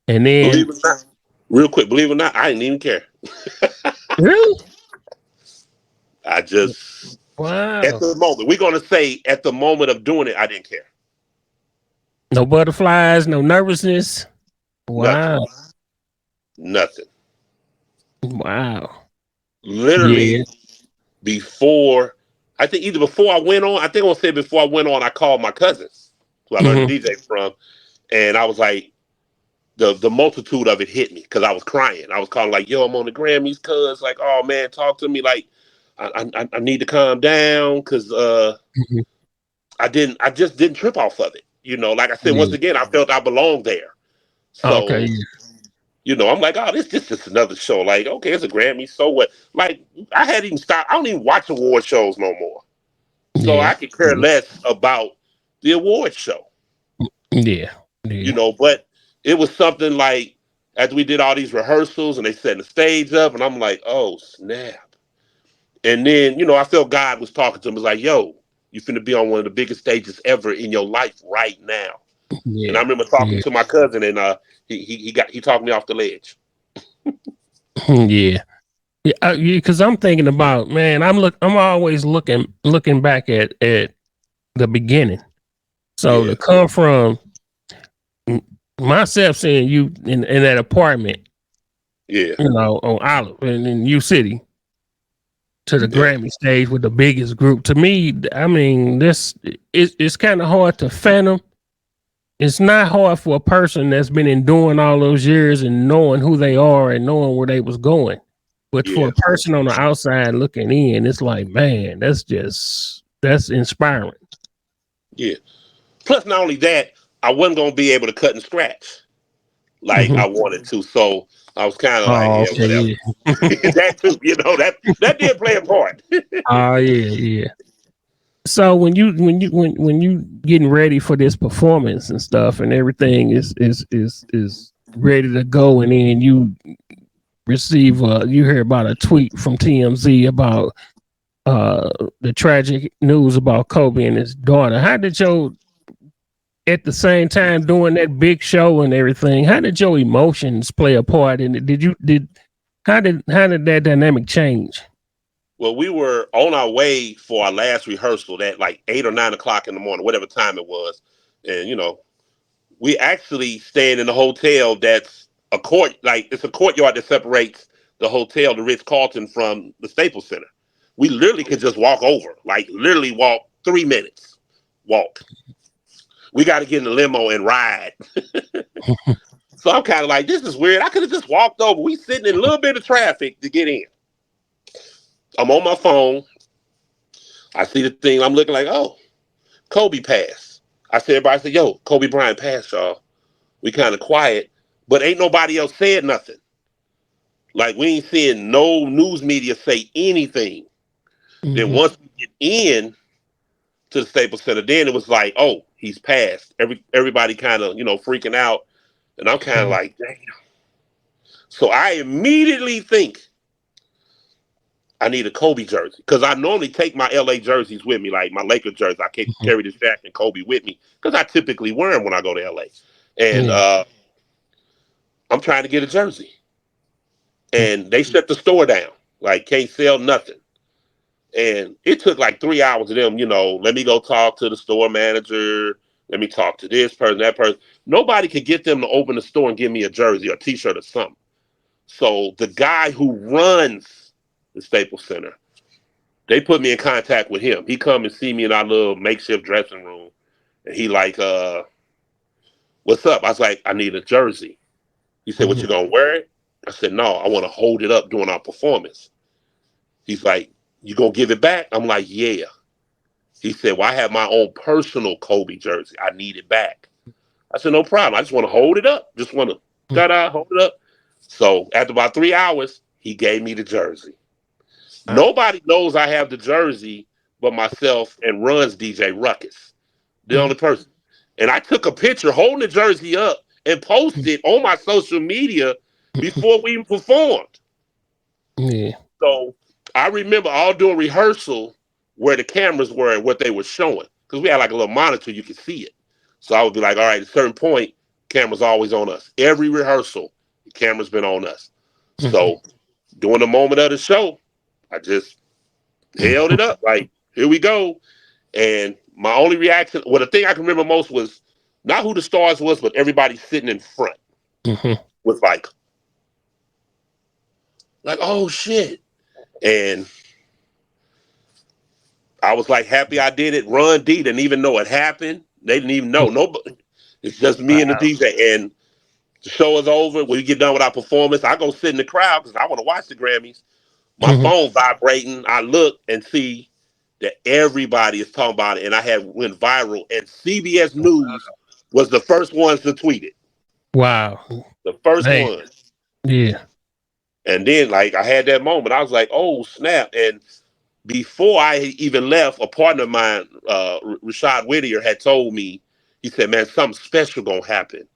And then Believe it or not, real quick, believe it or not, I didn't even care. really? I just, at Wow. the moment, we're going to say at the moment of doing it, I didn't care. No butterflies, no nervousness. Nothing. Wow. Nothing. Wow. Yeah. Literally before, I think either before I went on, I think I want to say before I went on, I called my cousins who I learned Mm-hmm. to DJ from. And I was like, the multitude of it hit me because I was crying. I was calling like, yo, I'm on the Grammys, cuz like, oh man, talk to me. Like, I need to calm down because Mm-hmm. I just didn't trip off of it. Like I said, once Yeah. again, I felt I belonged there. Okay. So, I'm like, oh, this just another show. Like, okay, it's a Grammy, so what? Like, I hadn't even stopped. I don't even watch award shows no more. So Yeah. I could care less about the award show. Yeah. Yeah. But it was something like after we did all these rehearsals and they setting the stage up, and I'm like, oh snap. And then, I felt God was talking to him. It was like, yo, you finna be on one of the biggest stages ever in your life right now. And I Yeah. remember talking Yeah. to my cousin, and he talked me off the ledge. Yeah. Yeah, because I'm thinking about, man, I'm always looking back at the beginning. So Yeah, to come from myself seeing you in that apartment, Yeah, on Olive in U City to the yeah, Grammy stage with the biggest group. To me, I mean, it's kind of hard to fathom. It's not hard for a person that's been enduring all those years and knowing who they are and knowing where they was going. But for yeah, a person on the outside looking in, it's like, man, that's inspiring. yeah. Plus, not only that, I wasn't gonna be able to cut and scratch like Mm-hmm. I wanted to. So I was kind of like, Oh, yeah, okay, whatever. yeah. That too, that did play a part. Oh, yeah, yeah. So when you getting ready for this performance and stuff and everything is ready to go, and then you receive you hear about a tweet from TMZ about the tragic news about Kobe and his daughter. How did your at the same time doing that big show and everything, how did your emotions play a part in it? Did how did that dynamic change? Well, we were on our way for our last rehearsal at like 8 or 9 o'clock in the morning, whatever time it was, and we actually staying in the hotel that's a court, like it's a courtyard that separates the hotel, the Ritz Carlton, from the Staples Center. We literally could just walk over, like literally walk 3 minutes, walk. We got to get in the limo and ride. So I'm kind of like, this is weird. I could have just walked over. We sitting in a little bit of traffic to get in. I'm on my phone. I see the thing. I'm looking like, oh, Kobe passed. I said, everybody said, yo, Kobe Bryant passed, y'all. We kind of quiet, but ain't nobody else said nothing. Like we ain't seeing no news media say anything. Then Mm-hmm. once we get in to the Staples Center, then it was like, oh, he's passed. Everybody kind of freaking out, and I'm kind of like, damn. So I immediately think I need a Kobe jersey because I normally take my LA jerseys with me, like my Lakers jersey. I can carry the Shaq and Kobe with me because I typically wear them when I go to LA. And Yeah. I'm trying to get a jersey, and they shut the store down, like can't sell nothing. And it took like 3 hours of them, let me go talk to the store manager. Let me talk to this person, that person. Nobody could get them to open the store and give me a jersey or a t-shirt or something. So the guy who runs the Staples Center, they put me in contact with him. He come and see me in our little makeshift dressing room. And he like, what's up? I was like, I need a jersey. He said, what, Mm-hmm. you gonna wear it? I said, no, I want to hold it up during our performance. He's like, you gonna give it back? I'm like, yeah. He said, well, I have my own personal Kobe jersey. I need it back. I said, no problem. I just want to hold it up. Just want to da-da, hold it up. So after about 3 hours, he gave me the jersey. Nobody knows I have the jersey but myself and Run's DJ Ruckus, the Mm-hmm. only person. And I took a picture holding the jersey up and posted on my social media before we even performed. Yeah. So I remember all doing rehearsal where the cameras were and what they were showing. Because we had like a little monitor, you could see it. So I would be like, all right, at a certain point, camera's always on us. Every rehearsal, the camera's been on us. Mm-hmm. So during the moment of the show, I just held it up. Like, here we go. And my only reaction, well, the thing I can remember most was not who the stars was, but everybody sitting in front Mm-hmm. was like, oh shit. And I was like happy I did it. Run D didn't even know it happened. They didn't even know. Nobody. It's just me and the Wow. DJ. And the show is over. When we get done with our performance, I go sit in the crowd because I want to watch the Grammys. My Mm-hmm. phone vibrating. I look and see that everybody is talking about it, and I had went viral. And CBS News was the first ones to tweet it. Wow. The first Man. one. Yeah. And then, like, I had that moment. I was like, "Oh snap!" And before I even left, a partner of mine, Rashad Whittier, had told me. He said, "Man, something special gonna happen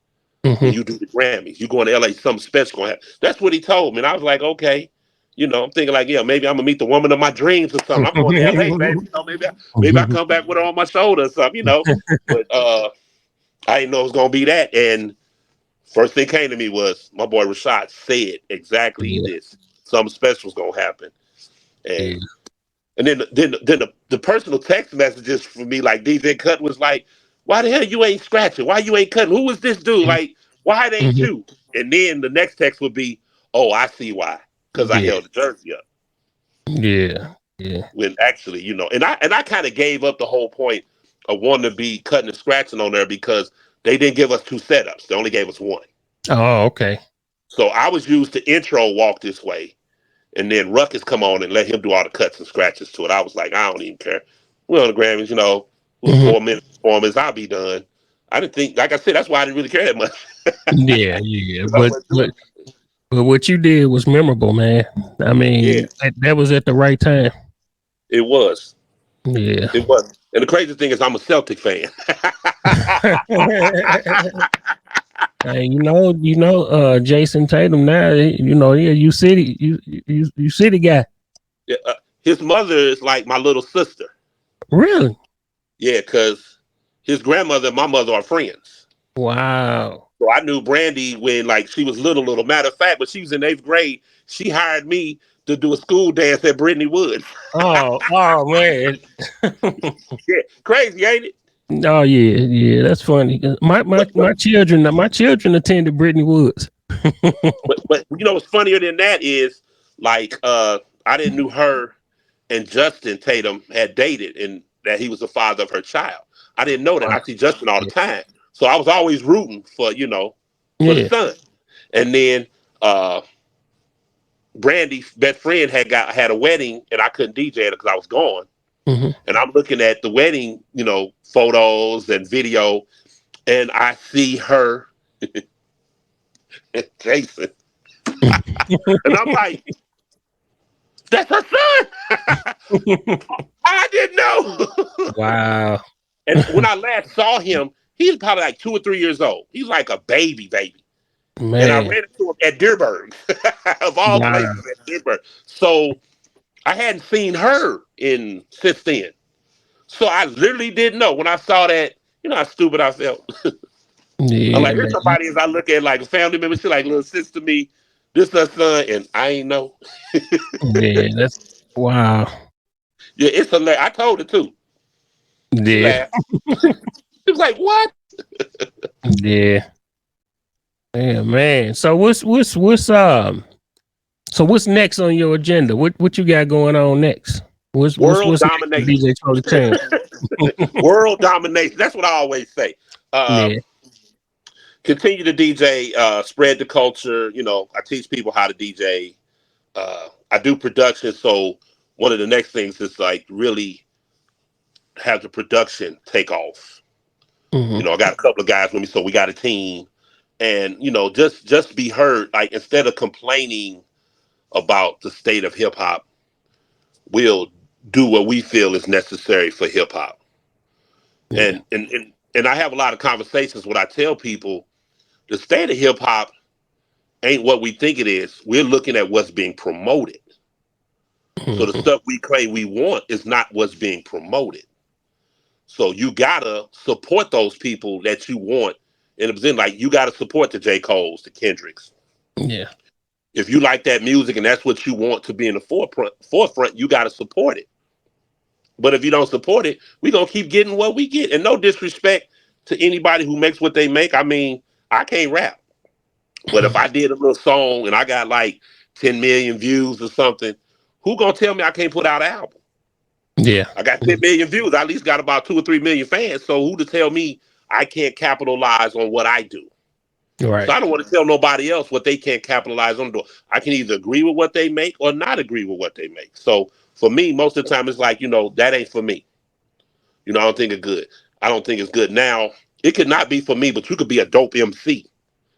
when Mm-hmm. you do the Grammys. You going to LA? Something special gonna happen." That's what he told me, and I was like, "Okay." I'm thinking like, yeah, maybe I'm gonna meet the woman of my dreams or something. I'm going to LA, baby. Maybe I come back with her on my shoulder or something. But I didn't know it was gonna be that. And first thing came to me was my boy Rashad said exactly Yeah. this. Something special was gonna happen. Yeah. And then the personal text messages for me, like DJ Cut was like, why the hell you ain't scratching? Why you ain't cutting? Who is this dude? Like, why it ain't Mhm. you? And then the next text would be, oh, I see why. Because I Yeah, held the jersey up. yeah, yeah. When actually, and I kind of gave up the whole point of wanting to be cutting and scratching on there because they didn't give us two setups. They only gave us one. Oh, okay. So I was used to intro walk this way, and then Ruckus come on and let him do all the cuts and scratches to it. I was like, I don't even care. We're on the Grammys, it was Hmm. 4 minutes performance. I'll be done. I didn't think, like I said, that's why I didn't really care that much. Yeah, yeah. 'Cause I wasn't doing it. But what you did was memorable, man. I Yeah, mean, that was at the right time. it was. Yeah. It was. And the crazy thing is, I'm a Celtic fan. Hey, Jason Tatum now, yeah, you city guy. Yeah, his mother is like my little sister. Really? Yeah, because his grandmother and my mother are friends. Wow. So I knew Brandy when like she was little. Matter of fact, when she was in 8th grade, she hired me to do a school dance at Brittany Woods. Oh man. Yeah, crazy, ain't it? Oh yeah, yeah, that's funny. My my But but my children, my children attended Brittany Woods. but what's funnier than that is like I didn't knew her and Justin Tatum had dated and that he was the father of her child. I didn't know that. Wow. I see Justin all the Yeah. time, so I was always rooting for for the Yeah. son. And then uh Brandy's best friend had a wedding and I couldn't DJ it because I was gone. Hmm. And I'm looking at the wedding, photos and video, and I see her and Jason. And I'm like, that's her son. I didn't know. Wow. And when I last saw him, he's probably like 2 or 3 years old. He's like a baby. And I Man. ran into him at Dearborn, of all Wow. places at Dearborn. So I hadn't seen her in since then. So I literally didn't know. When I saw that, you know how stupid I felt. I'm Yeah, like, here's man. somebody as I look at like a family member. She like little sister to me. This her son, and I ain't know. Yeah, that's wow. Yeah, it's hilarious. I told her too. She Yeah. laughed. She was like, "What?" Yeah. Yeah, man. So what's next on your agenda? What you got going on next? World What's next for domination. DJ Charlie Chan? World domination. That's what I always say. Yeah. Continue to DJ, spread the culture. I teach people how to DJ. I do production, so one of the next things is like really have the production take off. Hmm. I got a couple of guys with me, so we got a team, and just be heard. Like instead of complaining about the state of hip hop, we'll do what we feel is necessary for hip hop. Yeah. And I have a lot of conversations when I tell people the state of hip hop ain't what we think it is. We're looking at what's being promoted. So the Hmm. stuff we claim we want is not what's being promoted. So you gotta support those people that you want. And it's in like you gotta support the J. Cole's, the Kendricks. Yeah. If you like that music and that's what you want to be in the forefront, you gotta support it. But if you don't support it, we're gonna keep getting what we get. And no disrespect to anybody who makes what they make. I mean, I can't rap. But if I did a little song and I got like 10 million views or something, who gonna tell me I can't put out an album? Yeah. I got 10 million views. I at least got about 2 or 3 million fans. So who to tell me I can't capitalize on what I do? So Right. I don't want to tell nobody else what they can't capitalize on. I can either agree with what they make or not agree with what they make. So for me, most of the time, it's like, that ain't for me. I don't think it's good. I don't think it's good. Now, it could not be for me, but you could be a dope MC.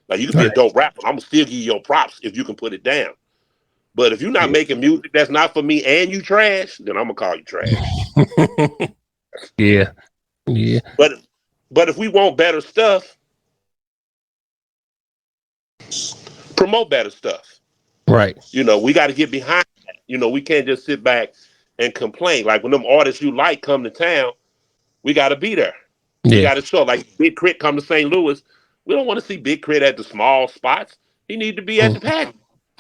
Like you could be a Right. dope rapper. I'm gonna still give you your props if you can put it down. But if you're not Yeah. making music that's not for me and you trash, then I'm gonna call you trash. Yeah. Yeah. But if we want better stuff, promote better stuff. Right. We got to get behind that. We can't just sit back and complain. Like when them artists you like come to town, we got to be there. We Yeah. got to show. Like Big Crit come to St. Louis, we don't want to see Big Crit at the small spots. He need to be at the Mhm. pack.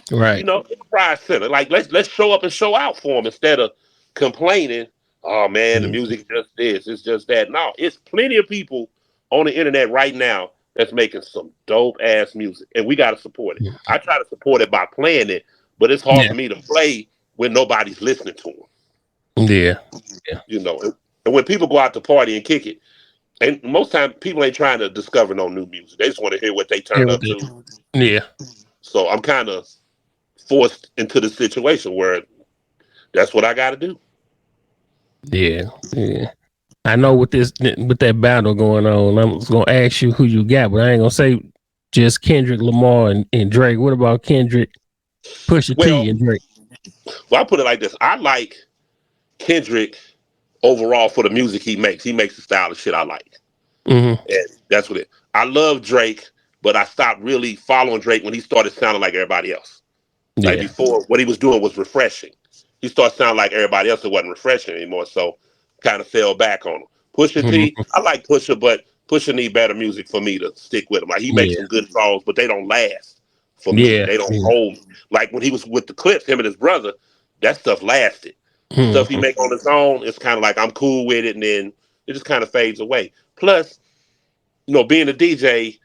Right. Enterprise Center. Like let's show up and show out for him instead of complaining. Oh man, the Mhm. music just this, it's just that. No, it's plenty of people on the internet right now that's making some dope ass music, and we got to support it. I try to support it by playing it, but it's hard Yeah. for me to play when nobody's listening to them. Yeah. Yeah. You know, and when people go out to party and kick it, and most time people ain't trying to discover no new music. They just want to hear what they Yeah. turn up to. Yeah. So I'm kind of forced into the situation where that's what I got to do. Yeah. Yeah. I know with that battle going on, I'm gonna ask you who you got, but I ain't gonna say just Kendrick Lamar and Drake. What about Kendrick, Pusha Well, T, and Drake? I put it like this: I like Kendrick overall for the music he makes. He makes the style of shit I like, Mm-hmm. and that's what it. I love Drake, but I stopped really following Drake when he started sounding like everybody else. Like Yeah. before, what he was doing was refreshing. He started sounding like everybody else. It wasn't refreshing anymore, so kind of fell back on him. Pusha T, Mm-hmm. I like Pusha, but Pusha need better music for me to stick with him. Like he makes Yeah. some good songs, but they don't last for me. Yeah. They don't Yeah. hold. Like when he was with the Clips, him and his brother, that stuff lasted. The stuff he Mm-hmm. make on his own, it's kind of like I'm cool with it, and then it just kind of fades away. Plus, being a DJ,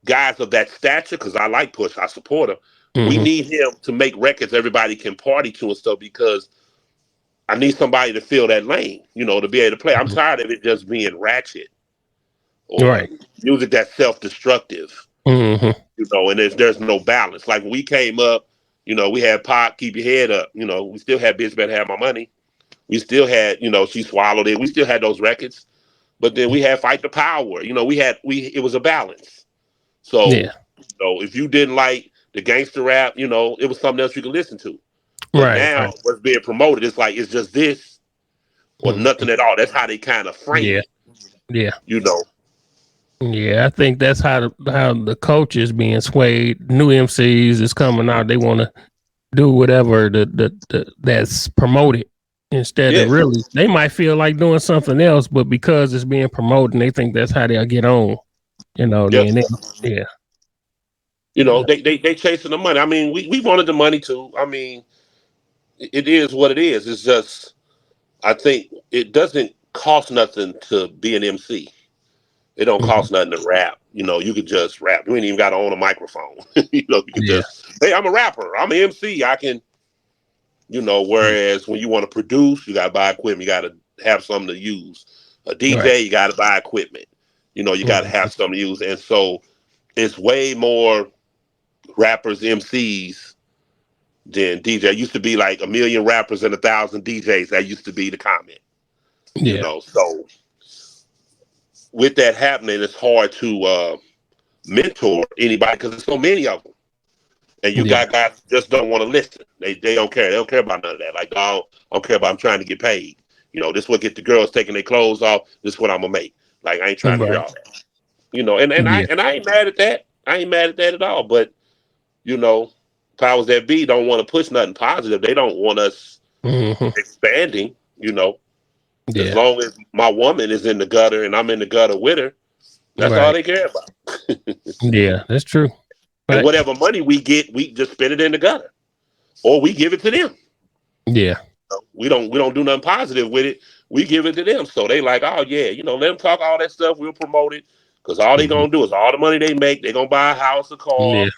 guys of that stature, because I like Push, I support him. We Mm-hmm. need him to make records everybody can party to and stuff because I need somebody to fill that lane, to be able to play. I'm tired of it just being ratchet or Right. music that's self-destructive, Mm-hmm. and there's no balance. Like when we came up, we had Pop, Keep Your Head Up. We still had Bitch Better Have My Money. We still had, She Swallowed It. We still had those records. But then we had Fight the Power. It was a balance. So, Yeah. if you didn't like the gangster rap, it was something else you could listen to. But Right. now Right. what's being promoted, it's like it's just this or Mm-hmm. nothing at all. That's how they kind of frame Yeah. it, Yeah. you know. Yeah, I think that's how the culture is being swayed. New MCs is coming out. They want to do whatever that's promoted instead of Yes. really. They might feel like doing something else, but because it's being promoted, and they think that's how they'll get on. Yes. Yeah, They chasing the money. I mean, we wanted the money too. I mean, it is what it is. It's just I think it doesn't cost nothing to be an MC. It don't mm-hmm. cost nothing to rap. You could just rap. You ain't even got to own a microphone. You could Yeah, just, hey, I'm a rapper. I'm an MC. I can, whereas when you want to produce, you got to buy equipment. You got to have something to use. A right. DJ, you got to buy equipment. You got to Mm-hmm. have something to use. And so it's way more rappers, MCs than DJ. It used to be like a million rappers and 1,000 DJs. That used to be the comment. Yeah, So with that happening, it's hard to mentor anybody because there's so many of them. And you yeah, got guys who just don't want to listen. They don't care. They don't care about none of that. Like, no, I don't care about. I'm trying to get paid. This what get the girls taking their clothes off. This what I'm gonna make. Like, I ain't trying to hear right. all that. And I ain't mad at that. I ain't mad at that at all. But you know, powers that be don't want to push nothing positive. They don't want us Mm-hmm. expanding. As Yeah, long as my woman is in the gutter and I'm in the gutter with her, that's all right. they care about. Yeah, that's true. And Right. whatever money we get, we just spend it in the gutter, or we give it to them. Yeah. We don't do nothing positive with it. We give it to them. So they like, oh yeah, let them talk all that stuff. We'll promote it because all they Mm-hmm. gonna do is all the money they make. They gonna buy a house, a car, Yeah.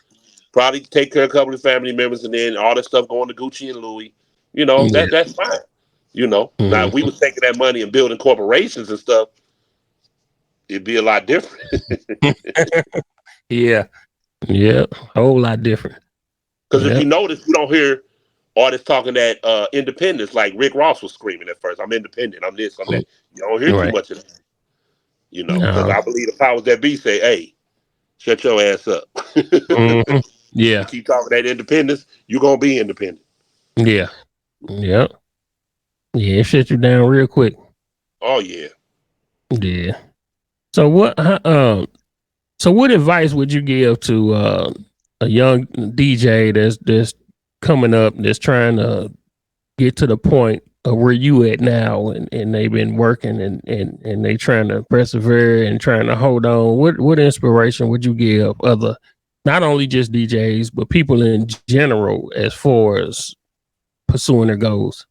probably take care of a couple of family members, and then all that stuff going to Gucci and Louis. Yeah. That's fine. Now if we Mm-hmm. was taking that money and building corporations and stuff, it'd be a lot different. Yeah. Yeah. Whole lot different. Because if Yeah. you notice, you don't hear artists talking that independence like Rick Ross was screaming at first. I'm independent. I'm this. I'm that. You don't hear too Right. much of that. Because No. I believe the powers that be say, "Hey, shut your ass up." Mm-hmm. You Yeah. keep talking that independence, you're gonna be independent. Yeah. Yeah. Yeah. It shut you down real quick. Oh yeah. Yeah. So what advice would you give to a young DJ that's coming up, that's trying to get to the point of where you at now, and they've been working and they trying to persevere and trying to hold on? What inspiration would you give other, not only just DJs, but people in general as far as pursuing their goals?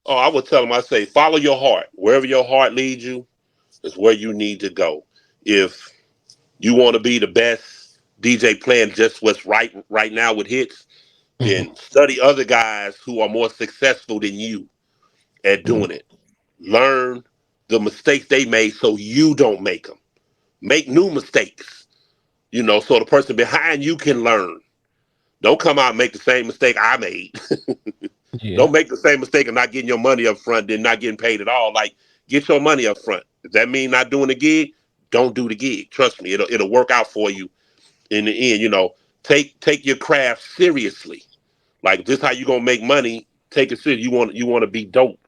Oh, I would tell them. I say, follow your heart. Wherever your heart leads you is where you need to go. If you want to be the best DJ playing just what's right now with hits, Mm-hmm. then study other guys who are more successful than you at Mm-hmm. doing it. Learn the mistakes they made so you don't make them. Make new mistakes, so the person behind you can learn. Don't come out and make the same mistake I made. Yeah. Don't make the same mistake of not getting your money up front, then not getting paid at all. Like, get your money up front. If that means not doing the gig, don't do the gig. Trust me, it'll work out for you in the end. Take your craft seriously. Like, this how you gonna make money. Take it serious. You want to be dope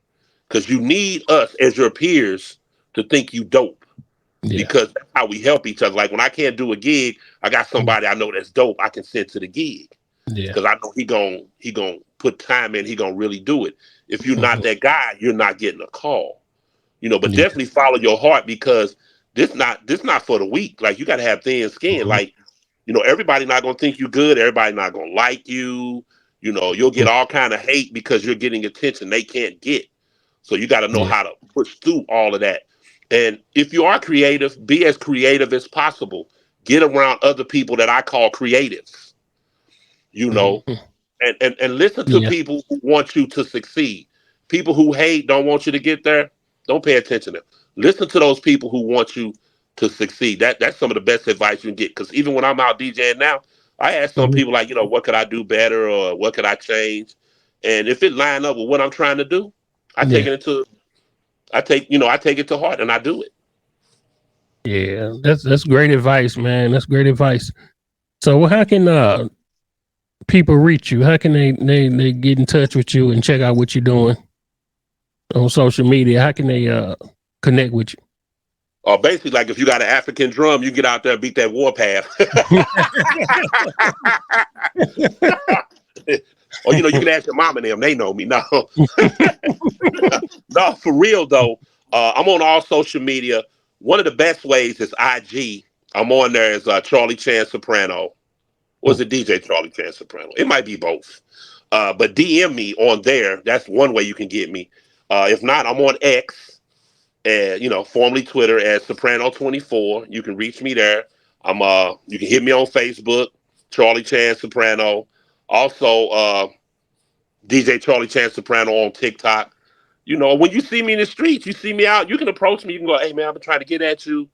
because you need us as your peers to think you dope, Yeah. because that's how we help each other. Like, when I can't do a gig, I got Mm. somebody I know that's dope I can send to the gig Yeah. because I know he gon' put time in. He gonna really do it. If you're not Mhm. that guy, you're not getting a call. But Yeah. definitely follow your heart, because this not for the weak. Like, you got to have thin skin. Mhm. Like, everybody not gonna think you good. Everybody not gonna like you. You'll get all kind of hate because you're getting attention they can't get. So you got to know Yeah. how to push through all of that. And if you are creative, be as creative as possible. Get around other people that I call creatives. You know, Mhm. and listen to Yeah. people who want you to succeed. People who hate, don't want you to get there, don't pay attention to them. Listen to those people who want you to succeed. That's some of the best advice you can get. Because even when I'm out DJing now, I ask some Mhm. people, like, what could I do better, or what could I change? And if it line up with what I'm trying to do, I take Yeah. it into I take it to heart and I do it. Yeah. That's great advice, man. That's great advice. So how can people reach you? How can they get in touch with you and check out what you're doing on social media? How can they connect with Or basically, like, if you got an African drum, you get out there and beat that warpath. you? Or you can ask your mom and them; they know me. No, no, for real though. I'm on all social media. One of the best ways is IG. I'm on there as Charlie Chan Soprano. Was it DJ Charlie Chan Soprano? It might be both. But DM me on there. That's one way you can get me. If not, I'm on X, and formerly Twitter, as Soprano24. You can reach me there. You can hit me on Facebook, Charlie Chan Soprano. Also, DJ Charlie Chan Soprano on TikTok. When you see me in the streets, you see me out, you can approach me. You can go, "Hey man, I've been trying to get at you."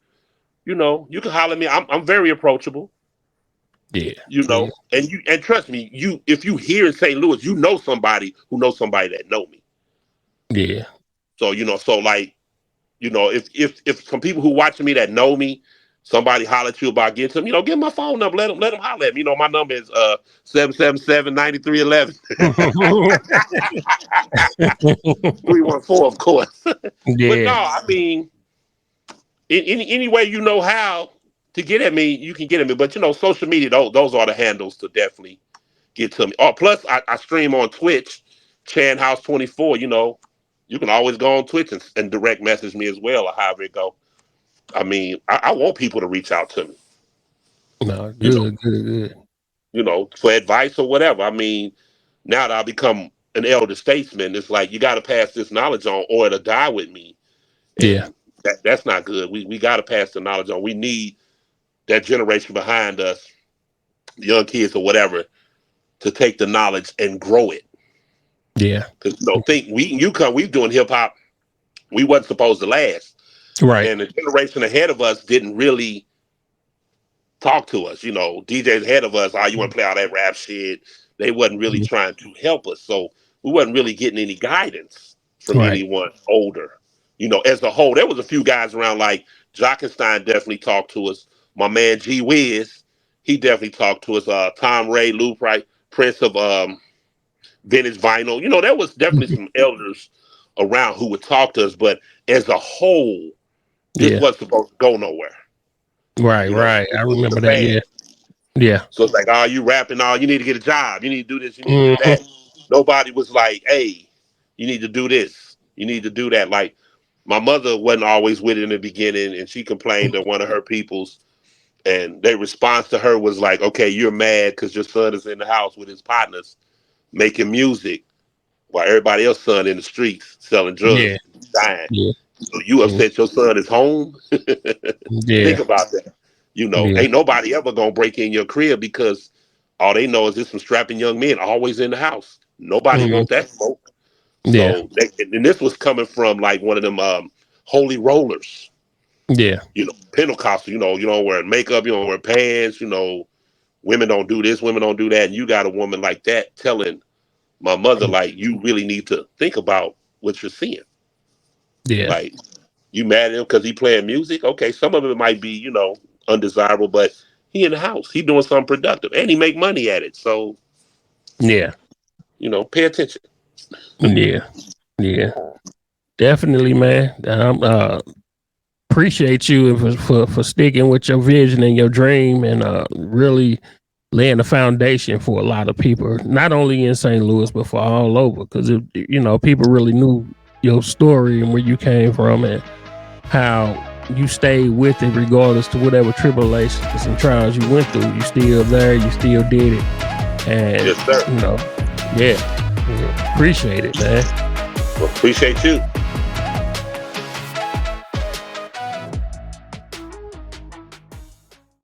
You can holler at me. I'm very approachable. Yeah. Yeah. And trust me, if you here in St. Louis, you know somebody who knows somebody that know me. Yeah. So like, if some people who watching me that know me, somebody holler at you about getting some, give them my phone number. Let them holler at me. My number is 777-9311. Yeah. 314, of course. But no, I mean, in any way you know how to get at me, you can get at me. But social media, those are the handles to definitely get to me. Oh, plus I stream on Twitch, Chan House 24. You can always go on Twitch and direct message me as well, or however it go. I mean, I want people to reach out to me, No, you know, good, good, good. for advice or whatever. I mean, now that I become an elder statesman, it's like, you got to pass this knowledge on, or it'll die with me, Yeah. and that's not good. We got to pass the knowledge on. We need that generation behind us, young kids or whatever, to take the knowledge and grow it. Yeah. Because think we doing hip hop, we wasn't supposed to last, Right. and the generation ahead of us didn't really talk to us. DJs ahead of us, you want to play all that rap shit. They wasn't really Mhm. trying to help us, so we wasn't really getting any guidance from Right. anyone older. As a whole, there was a few guys around, like Jockenstein definitely talked to us. My man G Wiz, he definitely talked to us. Tom Ray, Lou Price, Prince of vintage vinyl. There was definitely some elders around who would talk to us, but as a whole, this Yeah. wasn't supposed to go nowhere. Right. Right. It I was the remember that. fan. Yeah. Yeah. So it's like, oh, you rapping, you need to get a job. You need to do this. You need to do Hmm. that. Nobody was like, hey, you need to do this. You need to do that. Like, my mother wasn't always with it in the beginning, and she complained to one of her peoples, and their response to her was like, okay, you're mad because your son is in the house with his partners making music while everybody else son in the streets selling drugs, Yeah. dying. Yeah. You upset your son is home. Think Yeah. about that. Yeah. Ain't nobody ever gonna break in your crib because all they know is there's some strapping young men always in the house. Nobody Mhm. wants that smoke. Yeah. So, and this was coming from like one of them holy rollers. Yeah. Pentecostal. You don't wear makeup, you don't wear pants. Women don't do this, women don't do that. And you got a woman like that telling my mother, like, you really need to think about what you're seeing. Yeah. Like, you mad at him because he playing music? Okay, some of it might be, undesirable, but he in the house. He doing something productive. And he make money at it. So, Yeah. pay attention. Yeah. Yeah. Definitely, man. Appreciate you for sticking with your vision and your dream, and really laying the foundation for a lot of people, not only in St. Louis but for all over. Because people really knew your story and where you came from and how you stayed with it regardless to whatever tribulations and trials you went through. You still there. You still did it, and Yes, sir. yeah, appreciate it, man. Well, appreciate you.